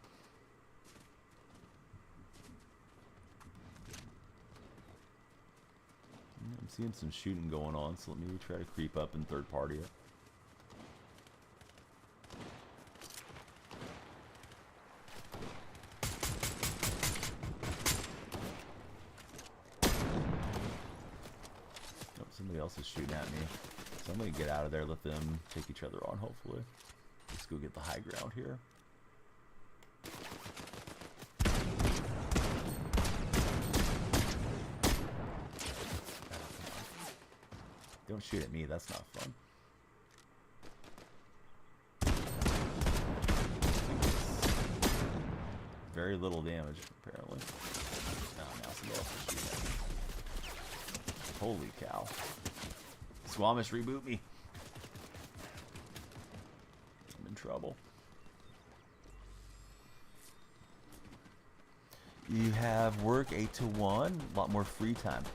I'm seeing some shooting going on, so let me try to creep up and third party it. Oh, somebody else is shooting at me. So I'm going to get out of there, let them take each other on, hopefully. Let's go get the high ground here. Don't shoot at me, that's not fun. Very little damage, apparently. Oh, now somebody else is shooting at me. Holy cow. Squamish, reboot me. I'm in trouble. You have work 8 to 1, a lot more free time.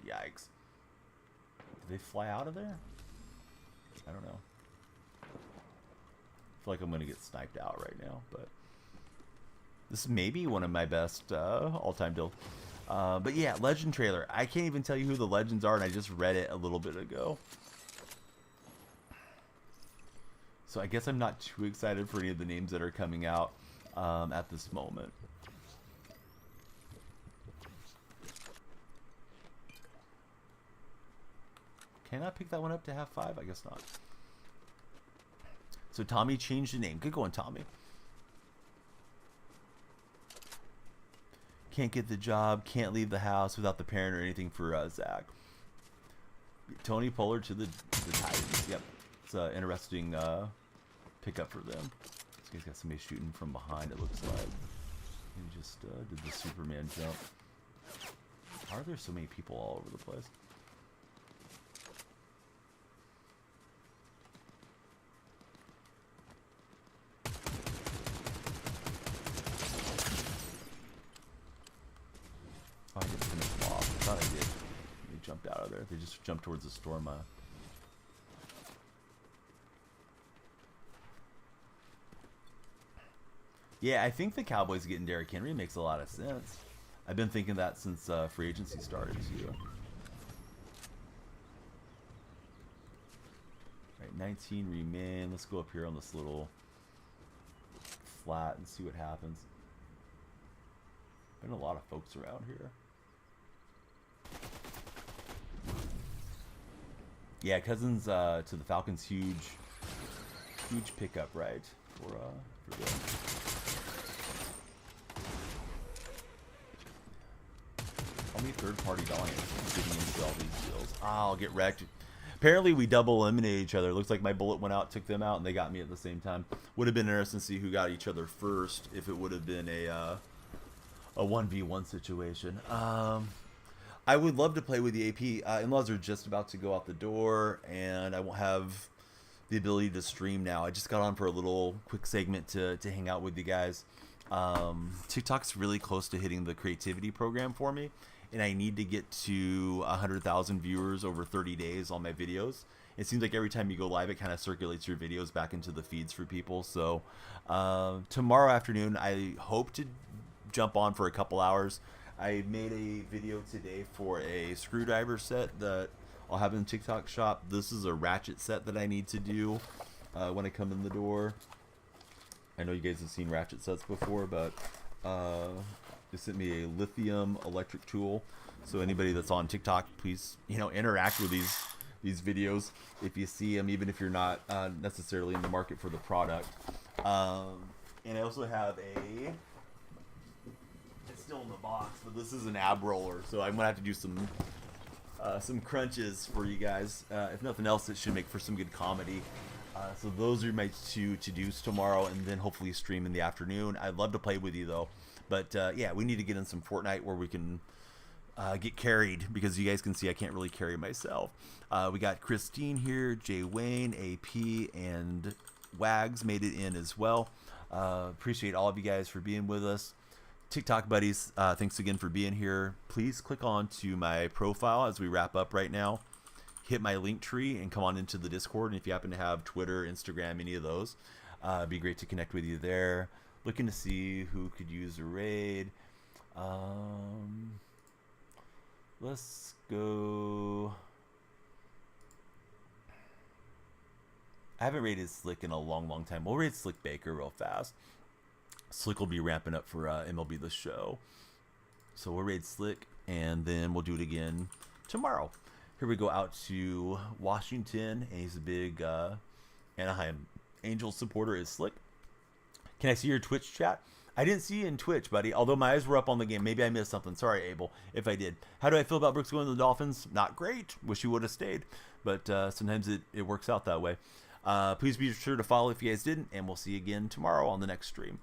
Yikes. Did they fly out of there? I don't know. I feel like I'm going to get sniped out right now, but this is maybe one of my best all-time builds. But yeah, Legend trailer. I can't even tell you who the Legends are, and I just read it a little bit ago. So I guess I'm not too excited for any of the names that are coming out at this moment. Can I pick that one up to have 5? I guess not. So Tommy changed the name. Good going, Tommy. Can't get the job. Can't leave the house without the parent or anything for Zach. Tony Pollard to the Titans. Yep. It's an interesting pickup for them. This guy's got somebody shooting from behind, it looks like. He just did the Superman jump. Why are there so many people all over the place? Oh, I didn't finish them off. I thought I did. They jumped out of there. They just jumped towards the storm. Yeah, I think the Cowboys getting Derrick Henry makes a lot of sense. I've been thinking that since free agency started too. Right, 19 remain. Let's go up here on this little flat and see what happens. Been a lot of folks around here. Yeah, Cousins to the Falcons, huge pickup, right? For them. How many third-party dollars getting into all these deals? I'll get wrecked. Apparently, we double eliminated each other. Looks like my bullet went out, took them out, and they got me at the same time. Would have been interesting to see who got each other first if it would have been a 1v1 situation. I would love to play with the AP. In-laws are just about to go out the door, and I won't have the ability to stream now. I just got on for a little quick segment to hang out with you guys. TikTok's really close to hitting the creativity program for me, and I need to get to 100,000 viewers over 30 days on my videos It seems like every time you go live, it kind of circulates your videos back into the feeds for people. So tomorrow afternoon, I hope to jump on for a couple hours. I made a video today for a screwdriver set that I'll have in TikTok shop. This is a ratchet set that I need to do when I come in the door. I know you guys have seen ratchet sets before, but they sent me a lithium electric tool. So anybody that's on TikTok, please, interact with these videos if you see them, even if you're not necessarily in the market for the product. And I also have it's still in the box, but this is an ab roller, so I'm gonna have to do some crunches for you guys. If nothing else, it should make for some good comedy. So those are my two to-dos tomorrow, and then hopefully stream in the afternoon. I'd love to play with you though, but yeah, we need to get in some Fortnite where we can get carried, because you guys can see I can't really carry myself. We got Christine here, Jay Wayne, AP, and Wags made it in as well. Appreciate all of you guys for being with us. TikTok buddies, thanks again for being here. Please click on to my profile as we wrap up right now. Hit my link tree and come on into the Discord. And if you happen to have Twitter, Instagram, any of those, it'd be great to connect with you there. Looking to see who could use a raid. Let's go. I haven't raided Slick in a long time. We'll raid Slick Baker real fast. Slick will be ramping up for MLB The Show. So we'll raid Slick, and then we'll do it again tomorrow. Here we go out to Washington, and he's a big Anaheim Angels supporter, is Slick. Can I see your Twitch chat? I didn't see you in Twitch, buddy, although my eyes were up on the game. Maybe I missed something. Sorry, Abel, if I did. How do I feel about Brooks going to the Dolphins? Not great. Wish he would have stayed, but sometimes it works out that way. Please be sure to follow if you guys didn't, and we'll see you again tomorrow on the next stream.